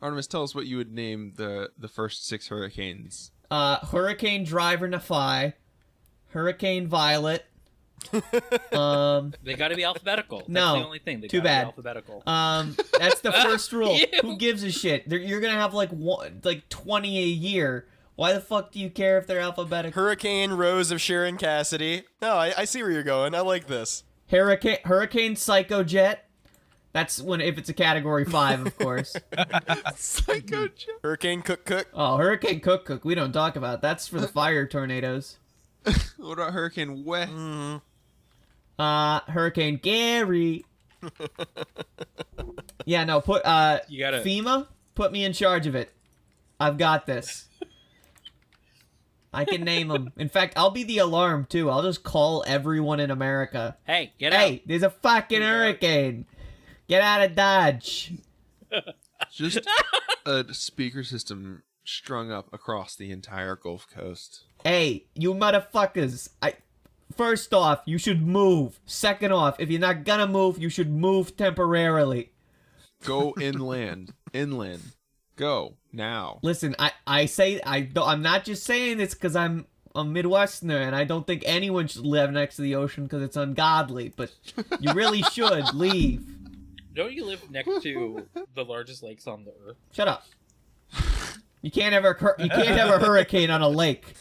Artemis, tell us what you would name the first 6 hurricanes. Hurricane Driver Nafai, Hurricane Violet. They got to be alphabetical. That's No, the only thing. They too gotta bad. Be alphabetical. That's the first rule. Ew. Who gives a shit? You're gonna have like 20 a year. Why the fuck do you care if they're alphabetical? Hurricane Rose of Sharon Cassidy. No, I see where you're going. I like this. Hurricane Psycho Jet. That's if it's a category 5, of course. Psycho Jet. Hurricane Cook. Oh, Hurricane Cook. We don't talk about. That's for the fire tornadoes. What about Hurricane Weh? Hurricane Gary. Yeah, no, put You gotta- FEMA, put me in charge of it. I've got this. I can name them. In fact, I'll be the alarm too. I'll just call everyone in America. Hey, get out. Hey, there's a fucking hurricane. Get out of Dodge. Just a speaker system strung up across the entire Gulf Coast. Hey, you motherfuckers. First off, you should move. Second off, if you're not gonna move, you should move temporarily. Go inland. Inland. Go now. Listen, I'm not just saying this because I'm a Midwesterner and I don't think anyone should live next to the ocean because it's ungodly, but you really should leave. Don't you live next to the largest lakes on the earth? Shut up. You can't have a hurricane on a lake.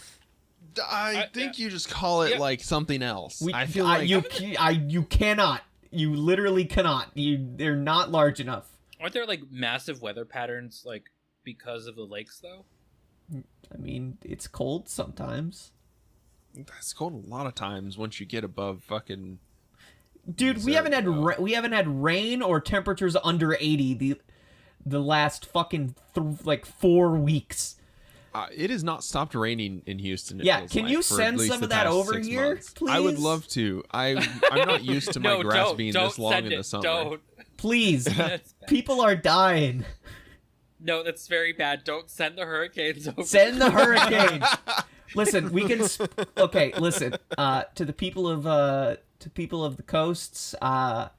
I think you just call it like something else. I feel like you cannot. You literally cannot. They're not large enough. Aren't there like massive weather patterns like because of the lakes though? I mean, it's cold sometimes. It's cold a lot of times once you get above fucking. Dude, we haven't had rain or temperatures under 80 the last fucking 4 weeks. It has not stopped raining in Houston. Can you send some of that over here, please? I would love to. I'm not used to my grass being this long in the summer. Don't. Please, people are dying. No, that's very bad. Don't send the hurricanes over. Send the hurricanes. Listen, we can. Okay, listen. To the people of the coasts, I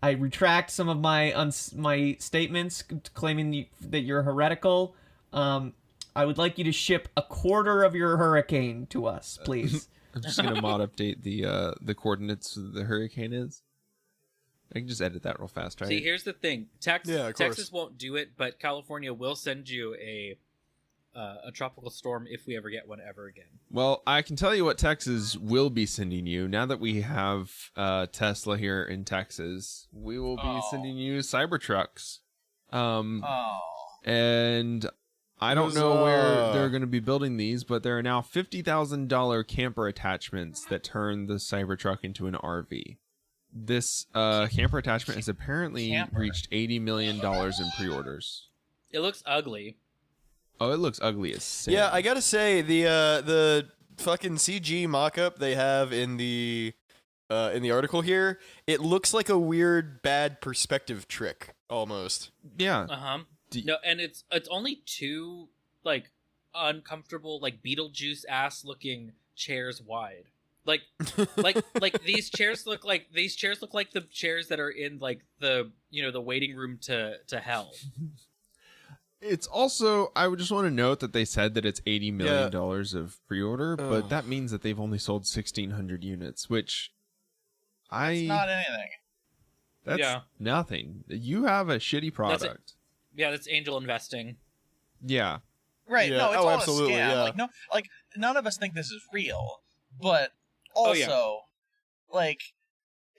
retract some of my statements claiming that you're heretical. I would like you to ship a quarter of your hurricane to us, please. I'm just gonna mod update the coordinates the hurricane is. I can just edit that real fast, right? See, here's the thing. Texas Texas won't do it, but California will send you a tropical storm if we ever get one ever again. Well, I can tell you what Texas will be sending you. Now that we have Tesla here in Texas, we will be sending you Cybertrucks. And I don't know where they're going to be building these, but there are now $50,000 camper attachments that turn the Cybertruck into an RV. This camper attachment has apparently reached $80 million in pre-orders. It looks ugly. Oh, it looks ugly as sin. Yeah, I gotta say the fucking CG mock-up they have in the article here, it looks like a weird bad perspective trick almost. Yeah. No, and it's only 2 like uncomfortable like Beetlejuice ass looking chairs wide. Like these chairs look like the chairs that are in like the the waiting room to hell. It's also, I would just want to note that they said that it's $80 million of pre-order, but that means that they've only sold 1,600 units, which That's not anything. That's nothing. You have a shitty product. That's angel investing. Yeah. Right. Yeah. No, it's all absolutely, a scam. yeah. None of us think this is real, but also,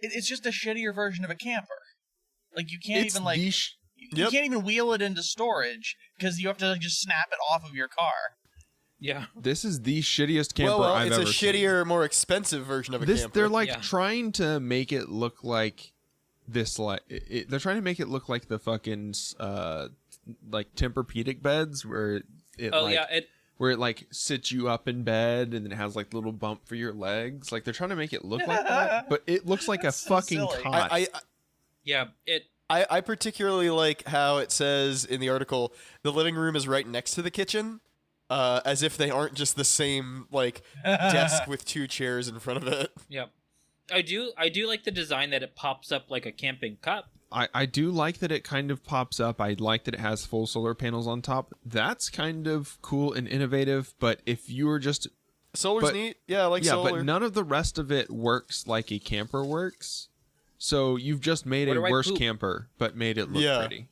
it's just a shittier version of a camper. Like, you can't It's even, you can't even wheel it into storage because you have to just snap it off of your car. Yeah. This is the shittiest camper I've ever seen. It's a shittier, more expensive version of a camper. They're trying to make it look like this, they're trying to make it look like the fucking Tempur-Pedic beds where where it sits you up in bed and then it has like little bump for your legs. Like they're trying to make it look like that, but it looks like a fucking cot. I particularly like how it says in the article the living room is right next to the kitchen, as if they aren't just the same desk with 2 chairs in front of it. Yep. I do like the design that it pops up like a camping cup, I do like that it kind of pops up. I like that it has full solar panels on top. That's kind of cool and innovative. But if you were just Solar's neat. Yeah, I like solar. but none of the rest of it works like a camper works. So you've just made a worse camper, but made it look pretty.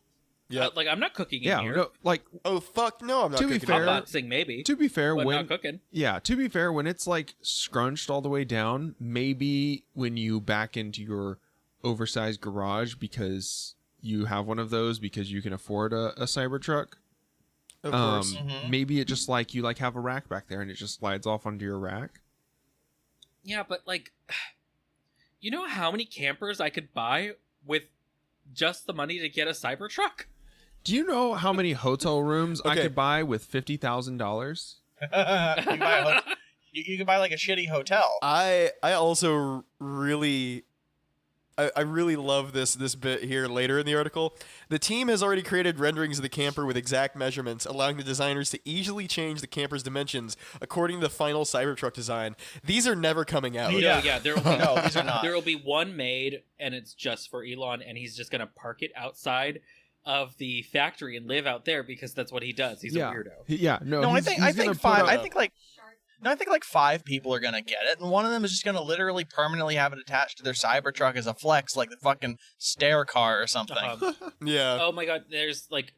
Yeah, like I'm not cooking in here. No, like oh fuck, no, I'm not. To be cooking fair, boxing maybe. To be fair, but when not cooking. Yeah, to be fair, when it's like scrunched all the way down, maybe when you back into your oversized garage because you have one of those because you can afford a Cybertruck. Of course. Maybe it just like you like have a rack back there and it just slides off onto your rack. Yeah, but like, you know how many campers I could buy with just the money to get a Cybertruck? Do you know how many hotel rooms I could buy with $50,000? You can buy like a shitty hotel. I also really I really love this bit here later in the article. The team has already created renderings of the camper with exact measurements, allowing the designers to easily change the camper's dimensions according to the final Cybertruck design. These are never coming out. Yeah, there will be, no, these are not. There will be one made, and it's just for Elon, and he's just gonna park it outside of the factory and live out there because that's what he does. He's a weirdo. Yeah, no. No, I think like 5 people are gonna get it, and one of them is just gonna literally permanently have it attached to their Cybertruck as a flex, like the fucking stair car or something. Yeah. Oh my god, there's like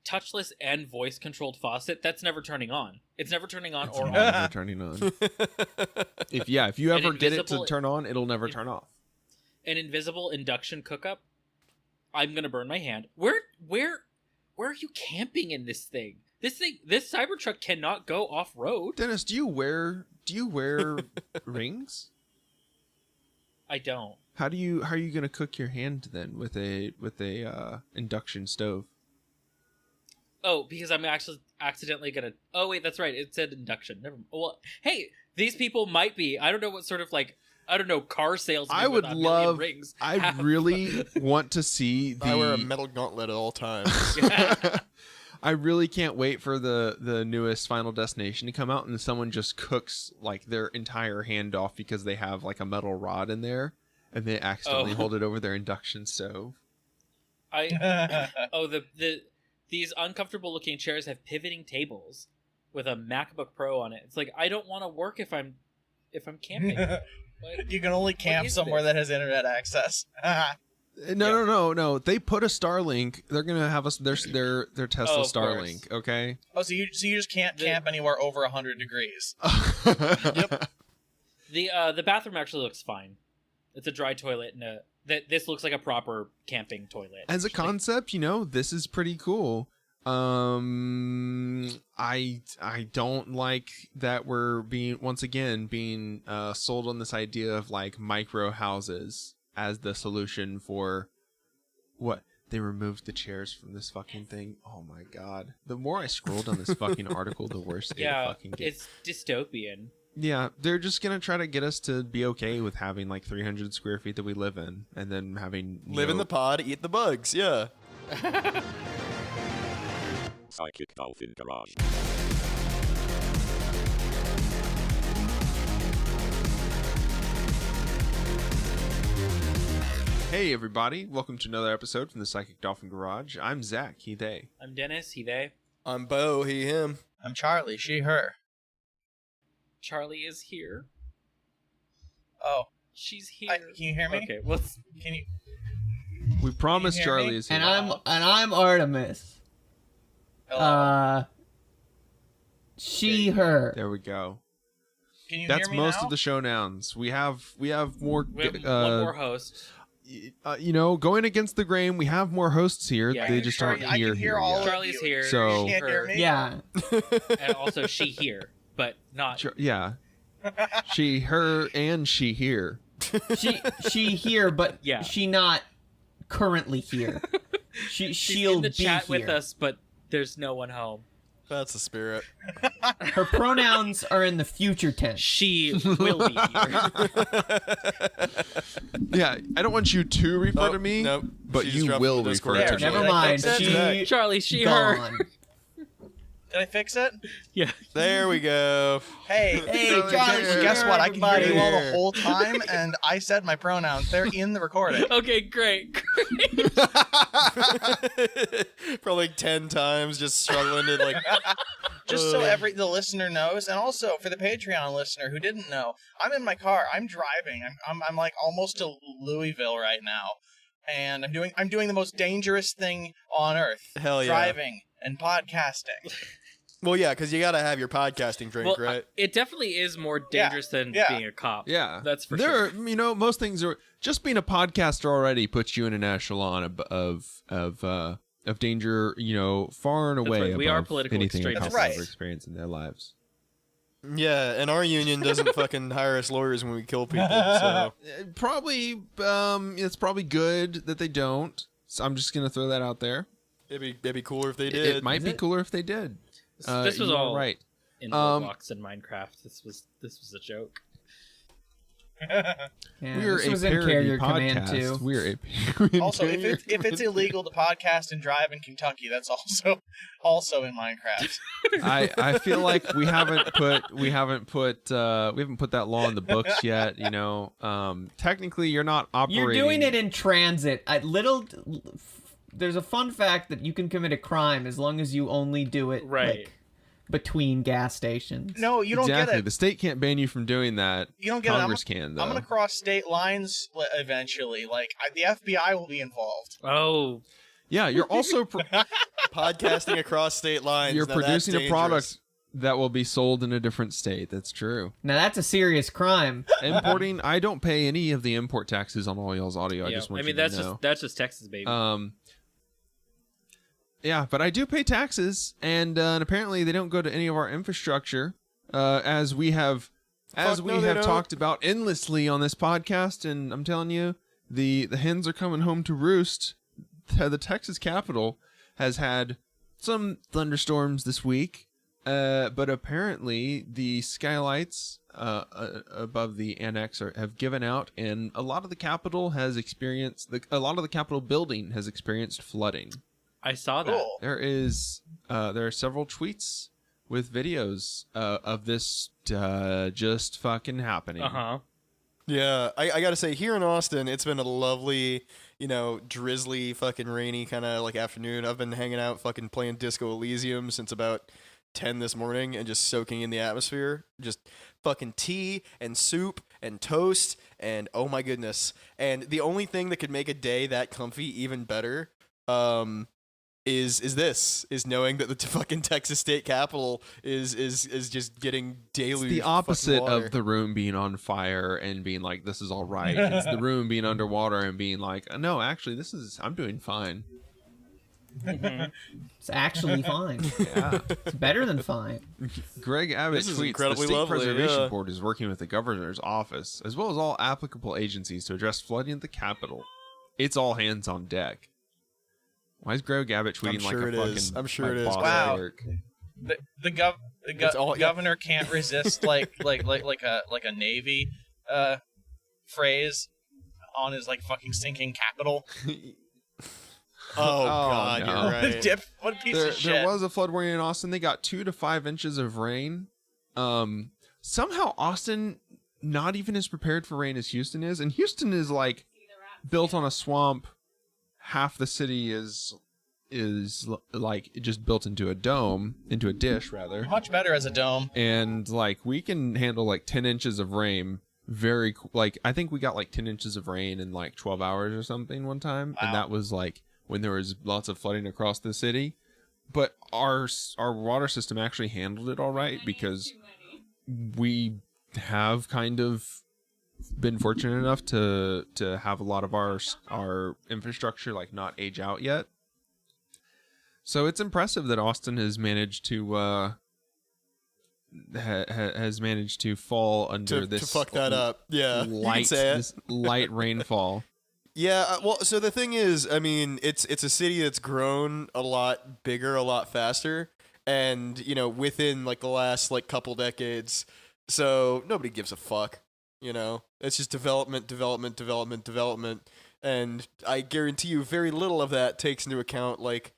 touchless and voice controlled faucet. That's never turning on. It's never turning on or off. Never turning on. If you ever get it to turn on, it'll never turn off. An invisible induction cookup. I'm gonna burn my hand. Where are you camping in this thing? This Cybertruck cannot go off road. Dennis, do you wear rings? I don't. How are you gonna cook your hand then with a induction stove? Oh, because I'm actually accidentally gonna. Oh wait, that's right. It said induction. Never. Well, hey, these people might be. I don't know what sort of like. I don't know, car salesman. I would love. Rings I really want to see the. I wear a metal gauntlet at all times. I really can't wait for the newest Final Destination to come out and someone just cooks like their entire hand off because they have like a metal rod in there and they accidentally hold it over their induction stove. These uncomfortable looking chairs have pivoting tables with a MacBook Pro on it. It's like I don't want to work if I'm camping. You can only camp somewhere that has internet access. No. They put a Starlink. They're gonna have their Tesla Starlink. Course. Okay. Oh, so you just can't camp anywhere over 100 degrees. Yep. The bathroom actually looks fine. It's a dry toilet and this looks like a proper camping toilet. As a concept, this is pretty cool. I don't like that we're being sold on this idea of like micro houses as the solution for what they removed the chairs from this fucking thing. Oh my god! The more I scroll down this fucking article, the worse it fucking gets. It's dystopian. Yeah, they're just gonna try to get us to be okay with having like 300 square feet that we live in, and then having live in the pod, eat the bugs. Yeah. Psychic Dolphin Garage. Hey everybody, welcome to another episode from the Psychic Dolphin Garage. I'm Zach, he, they. I'm Dennis, he, they. I'm Bo, he, him. I'm Charlie, she, her. Charlie is here. Oh. She's here. Can you hear me? Okay, Can you... We promise hear Charlie me? is here. And I'm Artemis. Hello. She, her. There we go. Can you That's hear me most now? of the show nouns. We have more. We have one more host. Going against the grain, we have more hosts here. Yeah. They just aren't I can hear all yet. of Charlie's you. here. So- You can't hear me? Yeah. And also she here, but not. Yeah. She, her, and she here. She here, but Yeah. she not currently here. She's She'll in the be chat here. with us, but there's no one home. That's the spirit. Her pronouns are in the future tense. She will be here. Yeah, I don't want you to refer to me, Nope. but She you just dropped will the Discord refer to There, me. Never mind. That's She Charlie, she, her. gone. Did I fix it? Yeah. There we go. Hey, Josh, guess what? I can hear you all the Here. whole time, and I said my pronouns. They're in the recording. Okay, great. Probably like 10 times, just struggling to like. Just so the listener knows, and also for the Patreon listener who didn't know, I'm in my car. I'm driving. I'm like almost to Louisville right now, and I'm doing the most dangerous thing on earth. Hell yeah. Driving and podcasting. Well, yeah, because you got to have your podcasting drink, Well, right? it definitely is more dangerous than yeah. being a cop. Yeah, That's for sure. You know, most things are just being a podcaster already puts you in an echelon of danger. You know, far and That's away right. We are above political anything a extremists. couple That's ever right. experienced in their lives. Yeah, and our union doesn't fucking hire us lawyers when we kill people. So Probably, it's probably good that they don't. So I'm just gonna throw that out there. it'd be cooler if they did. It might Is be it? cooler if they did. This was you are all right. in Roblox and Minecraft. This was a joke. Yeah, We're this a was in parody Carrier podcast. Command 2. We're a Also, carrier if it's illegal to podcast and drive in Kentucky, that's also in Minecraft. I feel like we haven't put that law in the books yet. You know, technically you're not operating. You're doing it in transit. There's a fun fact that you can commit a crime as long as you only do it Right. like, between gas stations. No, you don't exactly. get it. The state can't ban you from doing that. You don't get Congress it. can though. I'm gonna cross state lines eventually. Like the FBI will be involved. Oh, Yeah, you're also Podcasting across state lines. you're now that's producing a dangerous. product that will be sold in a different state. That's true. Now that's a serious crime. Importing, I don't pay any of the import taxes on all y'all's audio. I yeah. just want I you mean, to know. that's just Texas, baby. Yeah, but I do pay taxes, and apparently they don't go to any of our infrastructure, as we have Fuck no, they don't. talked about endlessly on this podcast. And I'm telling you, the hens are coming home to roost. The Texas Capitol has had some thunderstorms this week, but apparently the skylights above the annex have given out, and a lot of the Capitol has experienced a lot of the Capitol building has experienced flooding. I saw that. Cool. There are several tweets with videos of this just fucking happening. Yeah, I gotta say, here in Austin, it's been a lovely, drizzly, fucking rainy kind of like afternoon. I've been hanging out, fucking playing Disco Elysium since about 10 this morning and just soaking in the atmosphere. Just fucking tea and soup and toast and oh my goodness. And the only thing that could make a day that comfy even better, is knowing that the fucking Texas State Capitol is just getting deluged. It's the with opposite fucking water. of the room being on fire and being like, this is all right. It's the room being underwater and being like, no, actually, I'm doing fine. It's actually fine. Yeah. It's better than fine. Greg Abbott This is tweets, incredibly the State lovely, Preservation yeah. Board is working with the governor's office, as well as all applicable agencies to address flooding at the Capitol. It's all hands on deck. Why is Greg Abbott tweeting sure like it a is. fucking I'm sure my it is. boss at Wow. work? The governor can't resist like a Navy phrase on his like fucking sinking capital. Oh, God, no. you're right. Dip, what a piece of shit. There was a flood warning in Austin. They got 2 to 5 inches of rain. Somehow Austin not even as prepared for rain as Houston is, and Houston is like built on a swamp. Half the city is like just built into a dish rather. Much better as a dome. And like we can handle like 10 inches of rain I think we got like 10 inches of rain in like 12 hours or something one time. Wow. And that was like when there was lots of flooding across the city. But our water system actually handled it all right because we have kind of been fortunate enough to have a lot of our infrastructure like not age out yet. So it's impressive that Austin has managed to has managed to fall under to fuck that up. Yeah, you can say it. this light rainfall. Yeah, well, so the thing is, I mean, it's a city that's grown a lot bigger, a lot faster, and within like the last like couple decades, so nobody gives a fuck. It's just development, and I guarantee you, very little of that takes into account like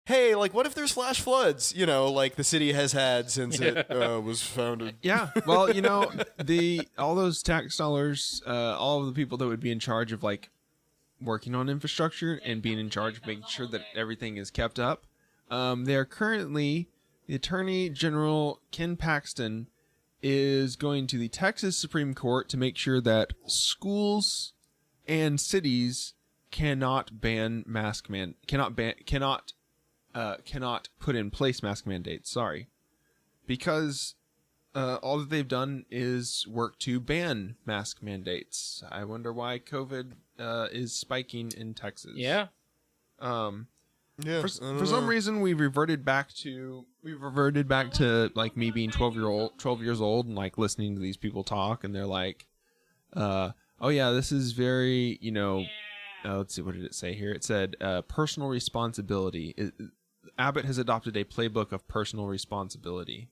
hey, like, what if there's flash floods? You know, like the city has had since it was founded. Yeah, well, all those tax dollars, all of the people that would be in charge of like working on infrastructure and being in charge of making sure that everything is kept up. They are currently, the Attorney General Ken Paxton is going to the Texas Supreme Court to make sure that schools and cities cannot put in place mask mandates. Sorry, because all that they've done is work to ban mask mandates. I wonder why COVID is spiking in Texas. Yeah. Yeah. For some reason, we reverted back to like me being 12 years old, and like listening to these people talk, and they're like, "Oh yeah, this is very let's see, what did it say here? It said personal responsibility. Abbott has adopted a playbook of personal responsibility.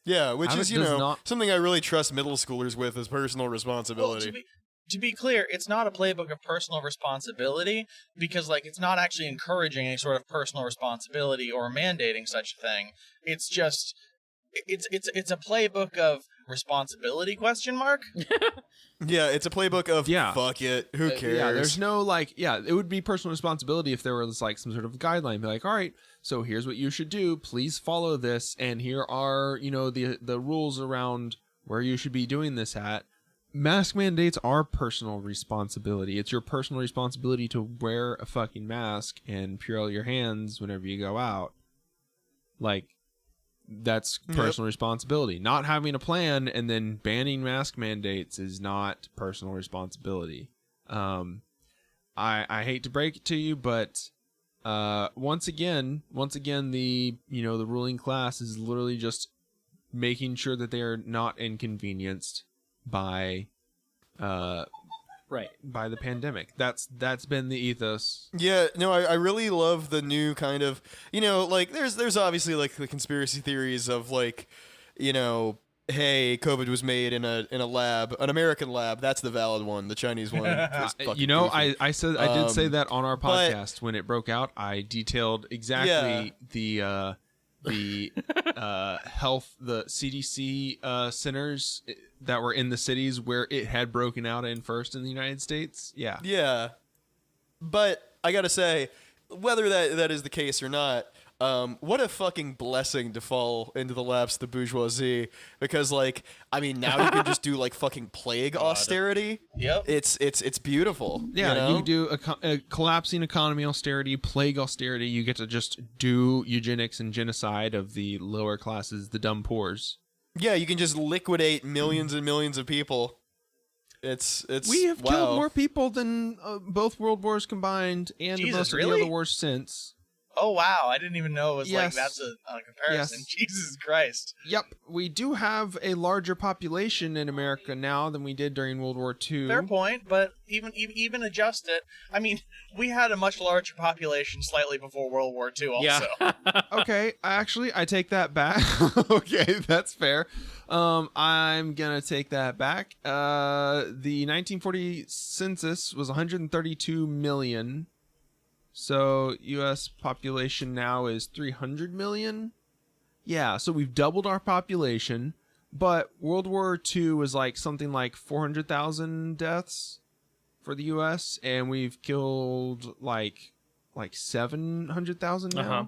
Yeah, which Abbott is something I really trust middle schoolers with is personal responsibility. Well, to be clear, it's not a playbook of personal responsibility because, like, it's not actually encouraging any sort of personal responsibility or mandating such a thing. It's just, it's a playbook of responsibility ? Yeah, it's a playbook of fuck it, who cares? Yeah, there's no it would be personal responsibility if there was like some sort of guideline. Be like, all right, so here's what you should do. Please follow this, and here are the rules around where you should be doing this at. Mask mandates are personal responsibility. It's your personal responsibility to wear a fucking mask and puree your hands whenever you go out. Like, that's personal responsibility. Not having a plan and then banning mask mandates is not personal responsibility. I hate to break it to you, but once again, the the ruling class is literally just making sure that they are not inconvenienced by by the pandemic. That's been the ethos. Yeah, no, I really love the new kind of, like there's obviously like the conspiracy theories of like, hey, COVID was made in a lab, an American lab. That's the valid one. The Chinese one. I did say that on our podcast when it broke out. I detailed exactly the health, the CDC centers that were in the cities where it had broken out in first in the United States. Yeah. But I gotta say, whether that is the case or not, what a fucking blessing to fall into the laps of the bourgeoisie, because now you can just do like fucking plague austerity. Yep. It's beautiful. Yeah, you can do a collapsing economy austerity, plague austerity. You get to just do eugenics and genocide of the lower classes, the dumb poors. Yeah, you can just liquidate millions and millions of people. We have killed more people than both world wars combined and most of the other wars since. Oh, wow. I didn't even know it was like that's a comparison. Yes. Jesus Christ. Yep. We do have a larger population in America now than we did during World War II. Fair point, but even adjust it. I mean, we had a much larger population slightly before World War II also. Yeah. Okay. Actually, I take that back. Okay, that's fair. I'm going to take that back. The 1940 census was 132 million. So U.S. population now is 300 million. Yeah, so we've doubled our population, but World War II was like something like 400,000 deaths for the U.S., and we've killed like 700,000 now. Uh-huh.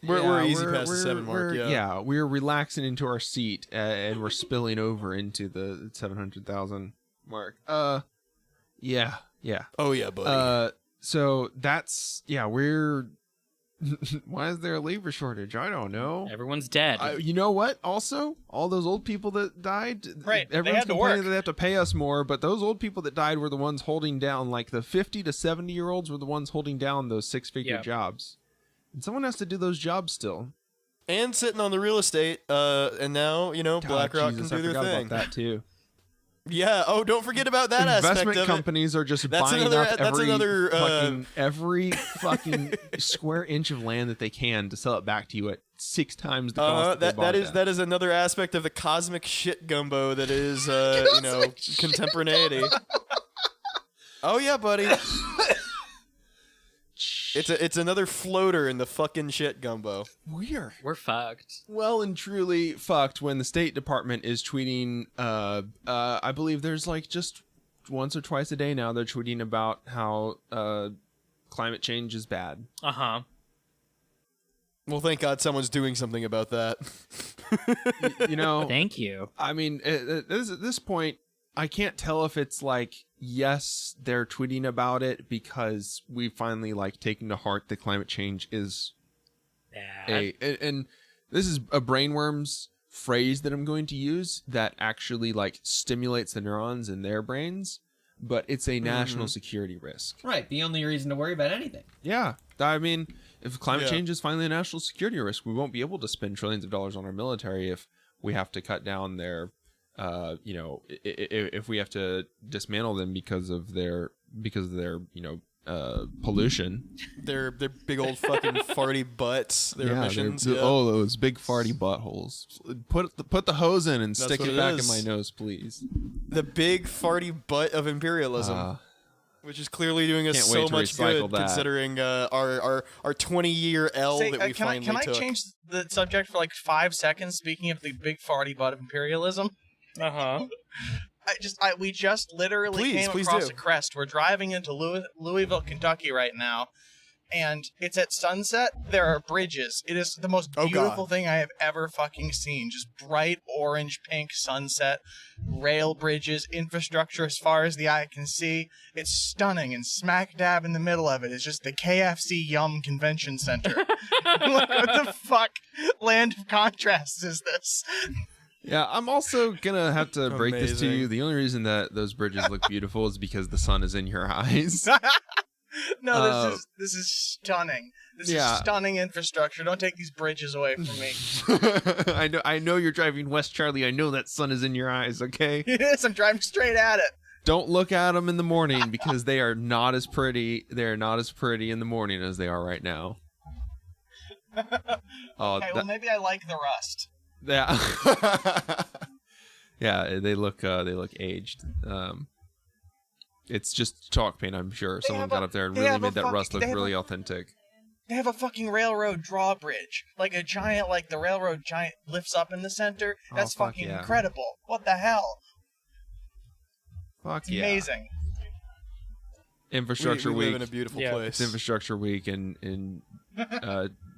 We're easy past the 7 mark. Yeah, we're relaxing into our seat, and we're spilling over into the 700,000 mark. Yeah. Oh yeah, buddy. So that's we're. Why is there a labor shortage? I don't know. Everyone's dead. You know what? Also, all those old people that died. Right. Everyone's they had to complaining work. that they have to pay us more, but those old people that died were the ones holding down, like the 50 to 70-year-olds were the ones holding down those 6-figure jobs. And someone has to do those jobs still. And sitting on the real estate, and now BlackRock can do their thing. About that too. Yeah. Oh, don't forget about that aspect of it. Investment companies are just buying up every fucking square inch of land that they can to sell it back to you at 6 times the cost that is another aspect of the cosmic shit gumbo that is contemporaneity. Oh yeah, buddy. It's another floater in the fucking shit gumbo. We're fucked. well and truly fucked when the State Department is tweeting. I believe there's like just once or twice a day now they're tweeting about how climate change is bad. Uh-huh. Well, thank God someone's doing something about that. You know, Thank you. I mean, at this point, I can't tell if it's like, yes, they're tweeting about it because we finally like taken to heart that climate change is Bad. and this is a brainworm's phrase that I'm going to use that actually like stimulates the neurons in their brains, but it's a national security risk. Right. The only reason to worry about anything. Yeah, I mean, if climate Yeah. change is finally a national security risk, we won't be able to spend trillions of dollars on our military if we have to cut down their, if we have to dismantle them because of their, pollution. Their big old fucking farty butts. Their emissions. Yeah. Oh, those big farty buttholes. Put the hose in and That's stick what it it back in is. my nose, please. The big farty butt of imperialism. Which is clearly doing us Can't so wait to much recycle good, that. considering our 20-year L Say, that we can I finally took. change the subject for like 5 seconds? Speaking of the big farty butt of imperialism, Uh-huh. we just literally Please came across do. a crest. We're driving into Louisville, Kentucky right now, and it's at sunset. There are bridges. It is the most Oh, beautiful God. thing I have ever fucking seen. Just bright orange pink sunset, rail bridges, infrastructure as far as the eye can see. It's stunning, and smack dab in the middle of it is just the KFC Yum Convention Center. Like, what the fuck land of contrasts is this? Yeah, I'm also gonna have to break this to Amazing. you. The only reason that those bridges look beautiful is because the sun is in your eyes. No, this is stunning. This is Yeah. stunning infrastructure. Don't take these bridges away from me. I know you're driving west, Charlie. I know that sun is in your eyes. Okay, It is. I'm driving straight at it. don't look at them in the morning because they are not as pretty. They're not as pretty in the morning as they are right now. Oh, Okay, well maybe I like the rust. yeah, yeah. They look aged. It's just chalk paint, I'm sure. Someone got up there and they really have a made that fucking- rust look they have really a- authentic. They have a fucking railroad drawbridge, like a giant, like the railroad giant lifts up in the center. That's fuck fucking yeah. incredible. What the hell? Fuck It's yeah! amazing. Infrastructure we live week. in a beautiful Yeah. place. It's Infrastructure Week in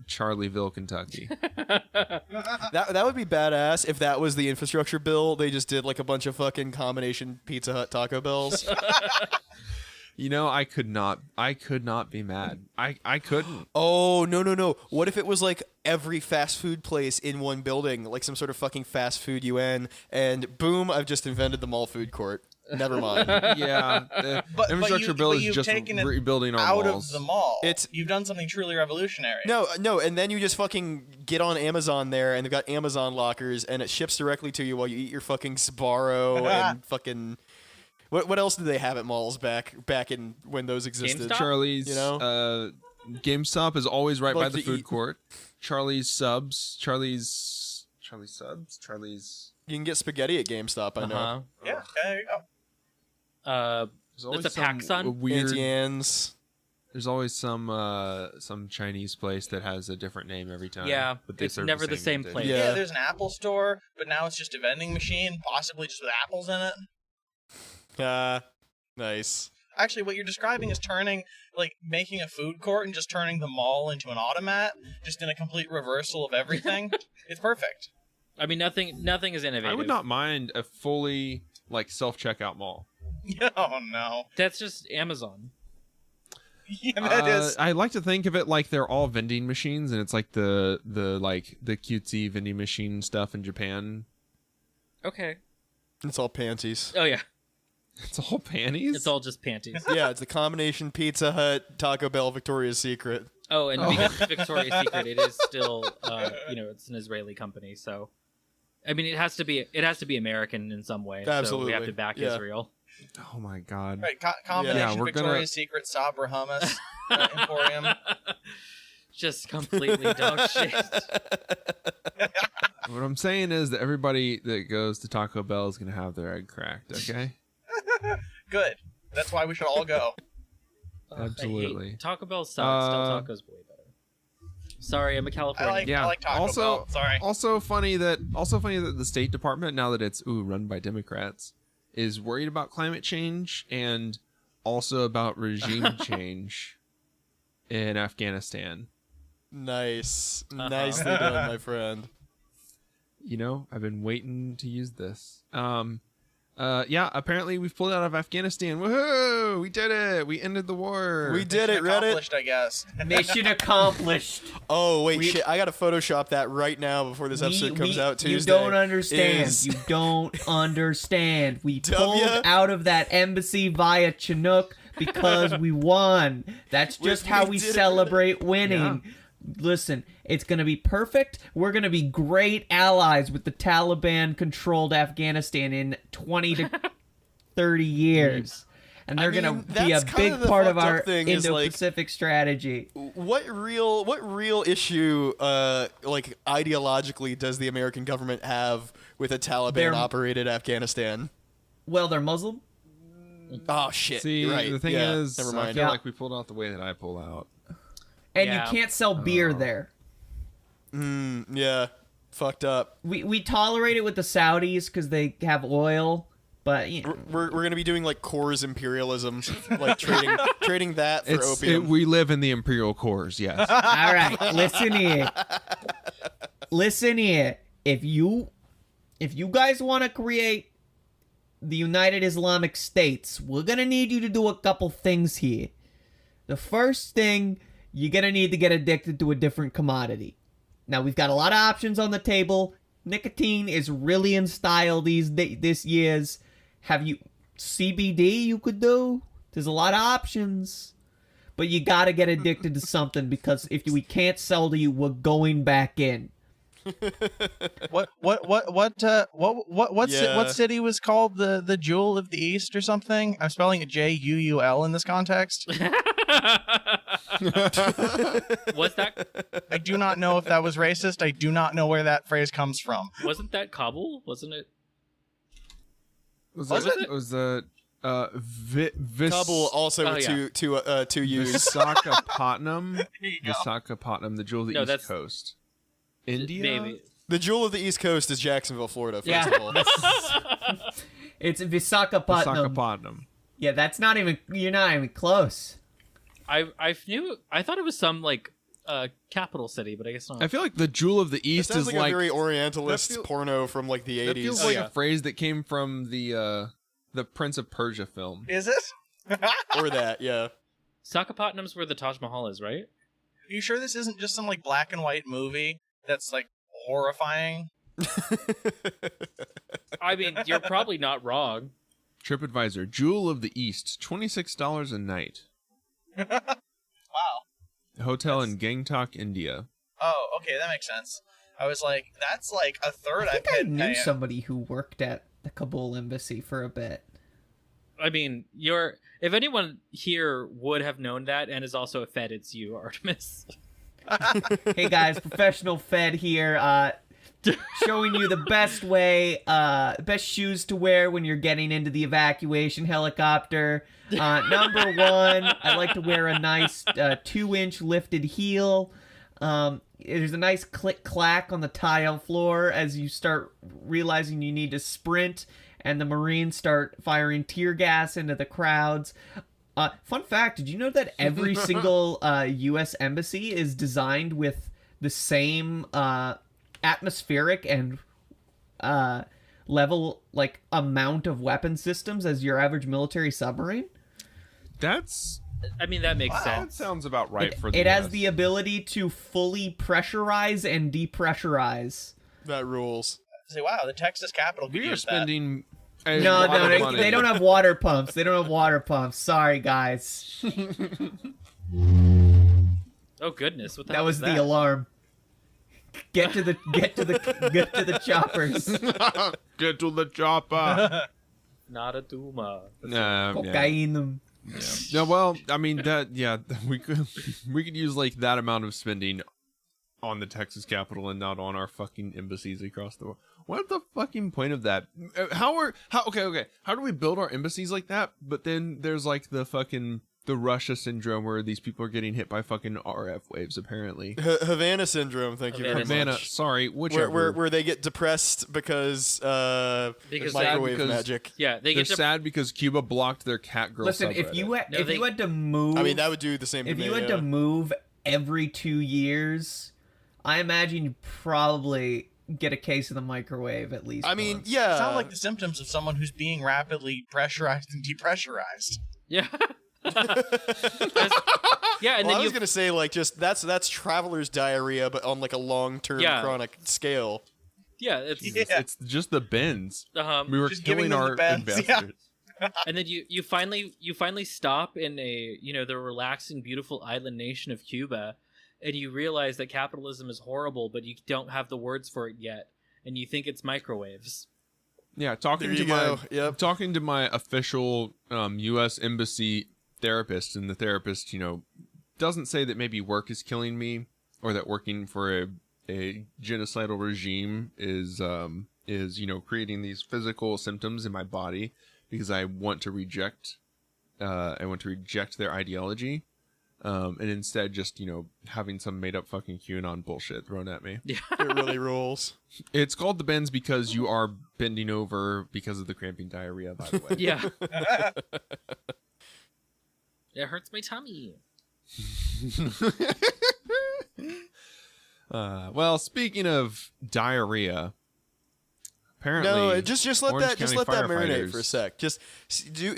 Charlieville, Kentucky. That would be badass if that was the infrastructure bill. They just did like a bunch of fucking combination Pizza Hut Taco Bells. You know, I could not be mad. I couldn't. Oh, no. What if it was like every fast food place in one building, like some sort of fucking fast food UN, and boom, I've just invented the mall food court. Never mind. Yeah, the But infrastructure bill is you've just taken it rebuilding our out walls. of the mall. It's- You've done something truly revolutionary. No, and then you just fucking get on Amazon there, and they've got Amazon lockers, and it ships directly to you while you eat your fucking Sbarro and fucking... What else did they have at malls back in when those existed? GameStop? Charlie's, You know? GameStop is always right Like by the to food eat- court. Charlie's subs, Charlie's subs, You can get spaghetti at GameStop, I know. Uh-huh. Yeah, there you go. There's always It's a some PacSun? weird. Auntie Anne's. There's always some Chinese place that has a different name every time. Yeah, but they it's serve never the same thing. place. Yeah. Yeah, there's an Apple store, but now it's just a vending machine, possibly just with apples in it. Nice. Actually, what you're describing is making a food court and just turning the mall into an automat, just in a complete reversal of everything. It's perfect. I mean, nothing is innovative. I would not mind a fully self-checkout mall. Oh no. That's just Amazon. Yeah, that is. I like to think of it like they're all vending machines, and it's like the cutesy vending machine stuff in Japan. Okay. It's all panties. Oh yeah, It's all panties. it's all just panties. Yeah, it's the combination Pizza Hut, Taco Bell, Victoria's Secret. Oh, and because it's Victoria's Secret, it is still, it's an Israeli company. So, I mean, it has to be American in some way. So we Absolutely, have to back yeah. Israel. Oh my god. Right, combination Yeah, we're Victoria's Secret Sabra hummus Emporium. Just completely dog shit. What I'm saying is that everybody that goes to Taco Bell is gonna have their egg cracked. Okay. Good. That's why we should all go. Absolutely. I hate Taco Bell sucks. Del Taco's way better. Sorry, I'm a Californian. I like Taco also, Bell. Sorry. Also funny that the State Department, now that it's run by Democrats, is worried about climate change and also about regime change in Afghanistan. Nice. Nicely done, my friend. You know, I've been waiting to use this. Yeah, apparently we've pulled out of Afghanistan. Woohoo! We did it! We ended the war. We did it, Reddit. Accomplished, I guess. Mission accomplished. Oh, wait, shit. I got to Photoshop that right now before this episode comes out Tuesday. You don't understand. You don't understand. We pulled out of that embassy via Chinook because we won. That's just how we celebrate winning. Yeah. Listen, it's going to be perfect. We're going to be great allies with the Taliban-controlled Afghanistan in 20 to 30 years. And they're going to be a big part of our Indo-Pacific strategy. What real issue, like, ideologically does the American government have with a Taliban-operated Afghanistan? Well, they're Muslim. Oh, shit. See, right. The thing is, never mind. I feel like we pulled out the way that I pull out. And you can't sell beer there. Yeah. Fucked up. We tolerate it with the Saudis because they have oil, but we're gonna be doing like Coors imperialism, like trading that for opium. We live in the imperial cores, yes. All right, listen here. Listen here. If you guys want to create the United Islamic States, we're gonna need you to do a couple things here. The first thing, you're going to need to get addicted to a different commodity. Now, we've got a lot of options on the table. Nicotine is really in style this year's. Have you CBD you could do? There's a lot of options. But you got to get addicted to something because if we can't sell to you, we're going back in. What city was called the Jewel of the East or something? I'm spelling it Juul in this context. Was that? I do not know if that was racist. I do not know where that phrase comes from. Wasn't that Kabul? Wasn't it? Was it? It was the Kabul also two U's. Visakhapatnam. Visakhapatnam, the jewel of the East Coast. India? Maybe. The jewel of the East Coast is Jacksonville, Florida, first of all. It's Visakhapatnam. Yeah, that's not even, you're not even close. I thought it was some like capital city, but I guess not. I feel like the jewel of the East is like a very Orientalist porno from like the 80s. That feels like a phrase that came from the Prince of Persia film. Is it? Or that, yeah. Visakhapatnam's where the Taj Mahal is, right? Are you sure this isn't just some like black and white movie that's like horrifying? I mean, you're probably not wrong. TripAdvisor, Jewel of the East, $26 a night. Wow. Hotel in Gangtok, India. Oh, okay, that makes sense. I was like, that's like a third. I knew somebody who worked at the Kabul embassy for a bit. I mean, if anyone here would have known that and is also a Fed, it's you, Artemis. Hey guys, professional Fed here, showing you the best way, best shoes to wear when you're getting into the evacuation helicopter. Number one, I like to wear a nice 2-inch lifted heel. There's a nice click-clack on the tile floor as you start realizing you need to sprint, and the Marines start firing tear gas into the crowds. Fun fact, did you know that every single U.S. embassy is designed with the same atmospheric and level, like, amount of weapon systems as your average military submarine? I mean, that makes sense. That sounds about right for the It US. has the ability to fully pressurize and depressurize. That rules. Say, wow, the Texas Capitol could We are use spending... No, they don't have water pumps. They don't have water pumps. Sorry, guys. Oh goodness, what the That hell was that? the alarm. Get to the choppers. Get to the chopper. Not a Duma. Cocaine. Yeah. No, well, I mean we could use like that amount of spending on the Texas Capitol and not on our fucking embassies across the world. What's the fucking point of that? How do we build our embassies like that? But then there's like the fucking the Russia syndrome where these people are getting hit by fucking RF waves, apparently. Havana syndrome, thank you very Havana, much. sorry, whichever. Where they get depressed because microwave because- magic. Yeah, they They're get to sad because Cuba blocked their cat girl Listen, subreddit. if you had, No, if they- you had to move, I mean, that would do the same if to me. you had yeah. to move every 2 years, I imagine you'd probably get a case of the microwave at least. I mean, once. yeah. Sound like the symptoms of someone who's being rapidly pressurized and depressurized. yeah. Yeah, and Well, then I was you gonna say like just that's traveler's diarrhea, but on like a long-term Yeah. chronic scale. yeah, it's Yeah. It's just the bends. We were Just giving killing them the our bends, yeah. investors. and then you finally stop in a the relaxing, beautiful island nation of Cuba, and you realize that capitalism is horrible, but you don't have the words for it yet, and you think it's microwaves. Yeah, talking There to you my go. Yep. talking to my official U.S. embassy therapist, and the therapist, doesn't say that maybe work is killing me, or that working for a genocidal regime is creating these physical symptoms in my body because I want to reject their ideology, and instead just having some made up fucking QAnon bullshit thrown at me. Yeah. It really rules. It's called the bends because you are bending over because of the cramping diarrhea, by the way. Yeah. It hurts my tummy. Well, speaking of diarrhea, apparently No, just let Orange that County marinate for a firefighters- sec. Just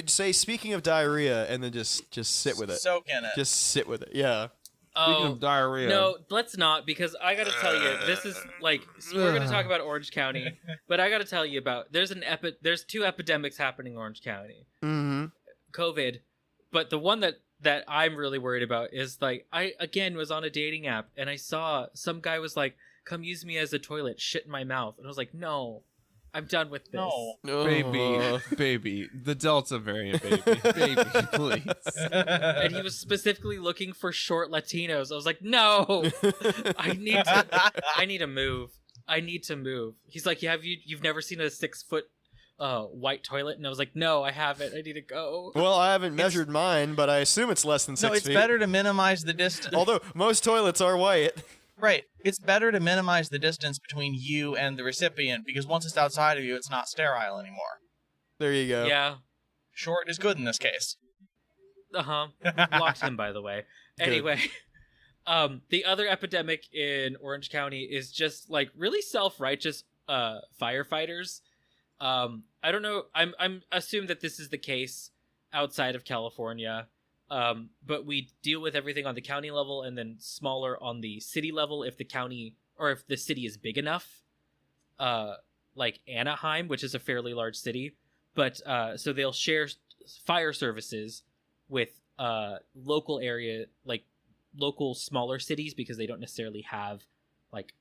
say speaking of diarrhea, and then just sit with it. Soak in it. Just sit with it. Yeah. Speaking of diarrhea, No, let's not, because I gotta tell you, this is like we're gonna talk about Orange County, but I gotta tell you about there's two epidemics happening in Orange County, Mm-hmm. COVID, but the one that I'm really worried about is like I again was on a dating app and I saw some guy was like, "Come use me as a toilet, shit in my mouth," and I was like, "No, I'm done with this." No. baby, the Delta variant, baby, please. And he was specifically looking for short Latinos. I was like, "No, I need to move. I need to move." He's like, "You've never seen a 6-foot white toilet?" And I was like, "No, I haven't. I need to go." Well, I haven't measured mine, but I assume it's less than 6 No, it's feet. better to minimize the distance. Although most toilets are white. Right. It's better to minimize the distance between you and the recipient because once it's outside of you, it's not sterile anymore. There you go. Yeah. Short is good in this case. Blocked him, by the way. Anyway, the other epidemic in Orange County is just like really self-righteous firefighters. I don't know. I'm assume that this is the case outside of California. But we deal with everything on the county level and then smaller on the city level if the county or if the city is big enough. Like Anaheim, which is a fairly large city. But so they'll share fire services with local area, like local smaller cities, because they don't necessarily have like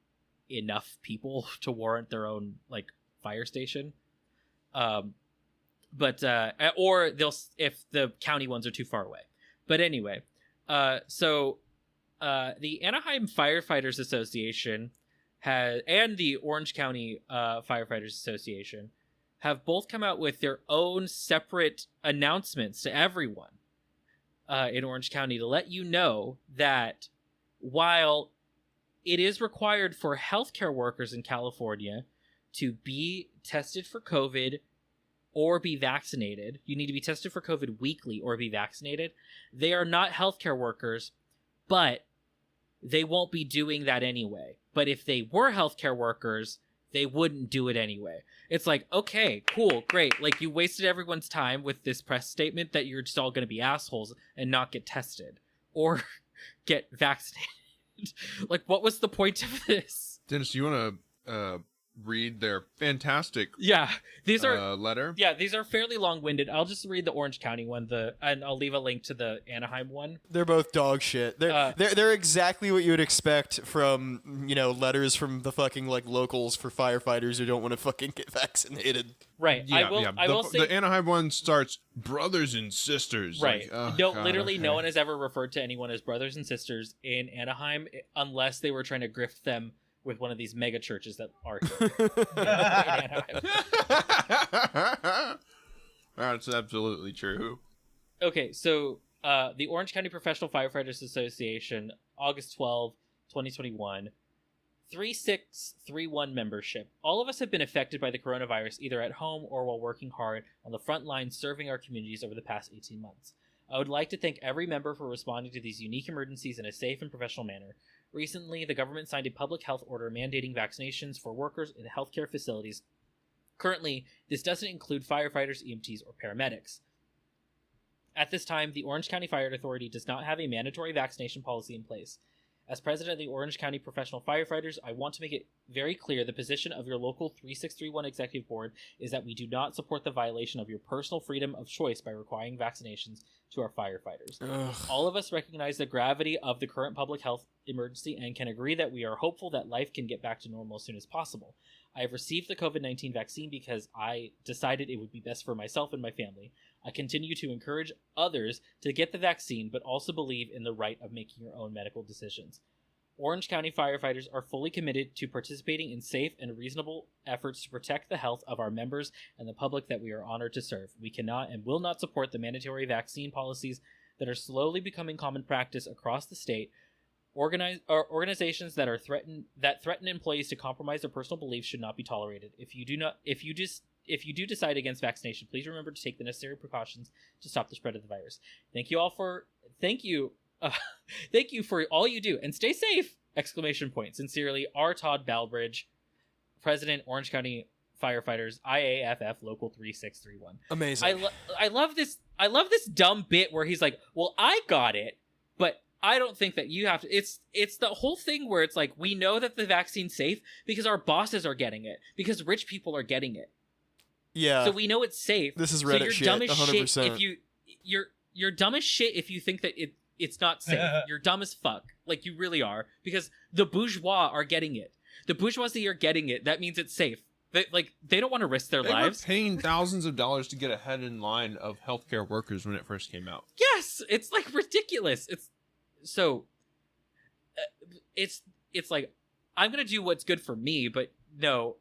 enough people to warrant their own like fire station. But or they'll if the county ones are too far away. But anyway, so the Anaheim Firefighters Association and the Orange County Firefighters Association have both come out with their own separate announcements to everyone in Orange County to let you know that while it is required for healthcare workers in California to be tested for COVID or be vaccinated, you need to be tested for COVID weekly or be vaccinated. They are not healthcare workers, but they won't be doing that anyway. But if they were healthcare workers, they wouldn't do it anyway. It's like, okay, cool, great. Like, you wasted everyone's time with this press statement that you're just all going to be assholes and not get tested or get vaccinated. Like, what was the point of this? Dennis, you want to read their fantastic These are letter? Yeah, these are fairly long-winded. I'll just read the Orange County one, and I'll leave a link to the Anaheim one. They're both dog shit. They're exactly what you would expect from, letters from the fucking like locals for firefighters who don't want to fucking get vaccinated. Right. I will say the Anaheim one starts brothers and sisters. Right. Like, oh, no, God, literally, okay. no one has ever referred to anyone as brothers and sisters in Anaheim unless they were trying to grift them with one of these mega churches that are here in Anaheim. That's absolutely true. Okay, so The Orange County Professional Firefighters Association, August 12, 2021. 3631 membership. All of us have been affected by the coronavirus either at home or while working hard on the front lines serving our communities over the past 18 months. I would like to thank every member for responding to these unique emergencies in a safe and professional manner. Recently, the government signed a public health order mandating vaccinations for workers in healthcare facilities. Currently, this doesn't include firefighters, EMTs, or paramedics. At this time, the Orange County Fire Authority does not have a mandatory vaccination policy in place. As president of the Orange County Professional Firefighters, I want to make it very clear the position of your local 3631 Executive Board is that we do not support the violation of your personal freedom of choice by requiring vaccinations to our firefighters. Ugh. All of us recognize the gravity of the current public health emergency and can agree that we are hopeful that life can get back to normal as soon as possible. I have received the COVID-19 vaccine because I decided it would be best for myself and my family. I continue to encourage others to get the vaccine, but also believe in the right of making your own medical decisions. Orange County firefighters are fully committed to participating in safe and reasonable efforts to protect the health of our members and the public that we are honored to serve. We cannot and will not support the mandatory vaccine policies that are slowly becoming common practice across the state. Organizations that threaten employees to compromise their personal beliefs should not be tolerated. If you do decide against vaccination, please remember to take the necessary precautions to stop the spread of the virus. Thank you for all you do, and stay safe! ! Sincerely, R. Todd Balbridge, President, Orange County Firefighters, IAFF, Local 3631. Amazing. I love this. I love this dumb bit where he's like, "Well, I got it, but I don't think that you have to." It's the whole thing where it's like, we know that the vaccine's safe because our bosses are getting it, because rich people are getting it. Yeah. So we know it's safe. This is so Reddit you're shit, dumb as 100%. shit if you're dumb as shit if you think that it's not safe. You're dumb as fuck. Like, you really are. Because the bourgeois are getting it. The bourgeoisie are getting it. That means it's safe. They don't want to risk their lives. They were paying thousands of dollars to get ahead in line of healthcare workers when it first came out. Yes! It's, like, ridiculous. It's like, I'm gonna do what's good for me, but no,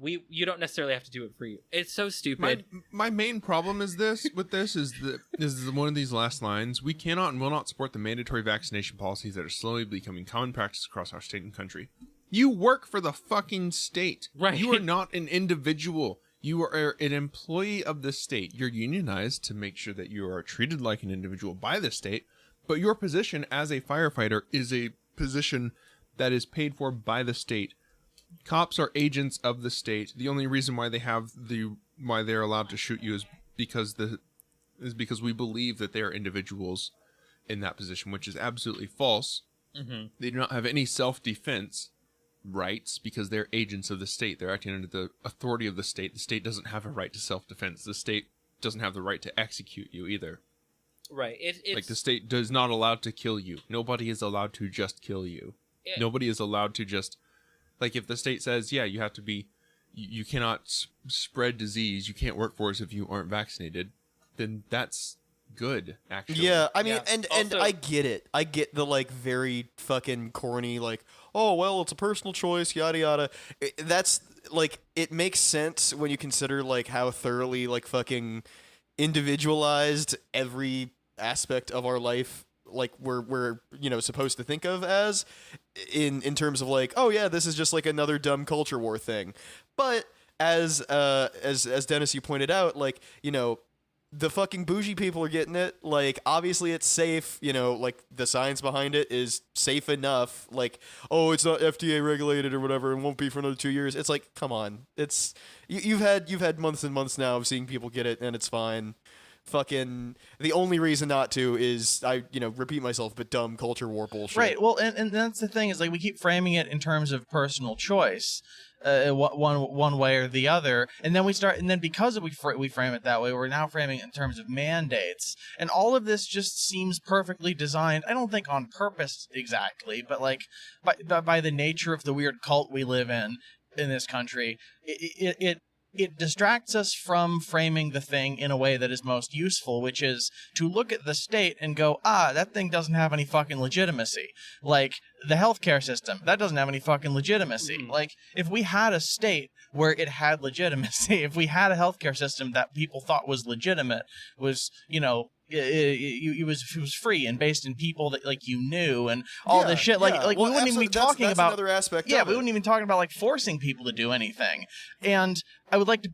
you don't necessarily have to do it for you. It's so stupid. My main problem is one of these last lines. We cannot and will not support the mandatory vaccination policies that are slowly becoming common practice across our state and country. You work for the fucking state. Right. You are not an individual. You are an employee of the state. You're unionized to make sure that you are treated like an individual by the state, but your position as a firefighter is a position that is paid for by the state. Cops are agents of the state. The only reason why why they're allowed to shoot you is because we believe that they are individuals in that position, which is absolutely false. Mm-hmm. They do not have any self-defense rights because they're agents of the state. They're acting under the authority of the state. The state doesn't have a right to self-defense. The state doesn't have the right to execute you either. Right. It's like, the state does not allow to kill you. Nobody is allowed to just kill you. Nobody is allowed to just, like, if the state says, yeah, you have to be, you cannot spread disease, you can't work for us if you aren't vaccinated, then that's good, actually. Yeah, I mean, Yeah. and Also- I get it. I get the, like, very fucking corny, like, oh, well, it's a personal choice, yada yada. That's, like, it makes sense when you consider, like, how thoroughly, like, fucking individualized every aspect of our life, like, we're supposed to think of as, in terms of, like, oh yeah, this is just like another dumb culture war thing. But as Dennis, you pointed out, like, the fucking bougie people are getting it. Like, obviously it's safe, like, the science behind it is safe enough. Like, oh, it's not FDA regulated or whatever and won't be for another 2 years. It's like, come on. It's you've had months and months now of seeing people get it and it's fine. Fucking the only reason not to is, I repeat myself, but dumb culture war bullshit. Right. Well, and that's the thing, is, like, we keep framing it in terms of personal choice, one way or the other, and then because we frame it that way, we're now framing it in terms of mandates, and all of this just seems perfectly designed. I don't think on purpose exactly, but, like, by the nature of the weird cult we live in this country, it distracts us from framing the thing in a way that is most useful, which is to look at the state and go, that thing doesn't have any fucking legitimacy. Like, the healthcare system, that doesn't have any fucking legitimacy. Mm. Like, if we had a state where it had legitimacy, if we had a healthcare system that people thought was legitimate, was, it was free and based in people that like you knew and all this shit. Like Well, we wouldn't even be talking that's about another aspect. Yeah, of we it. wouldn't even talking about like forcing people to do anything. And I would like to.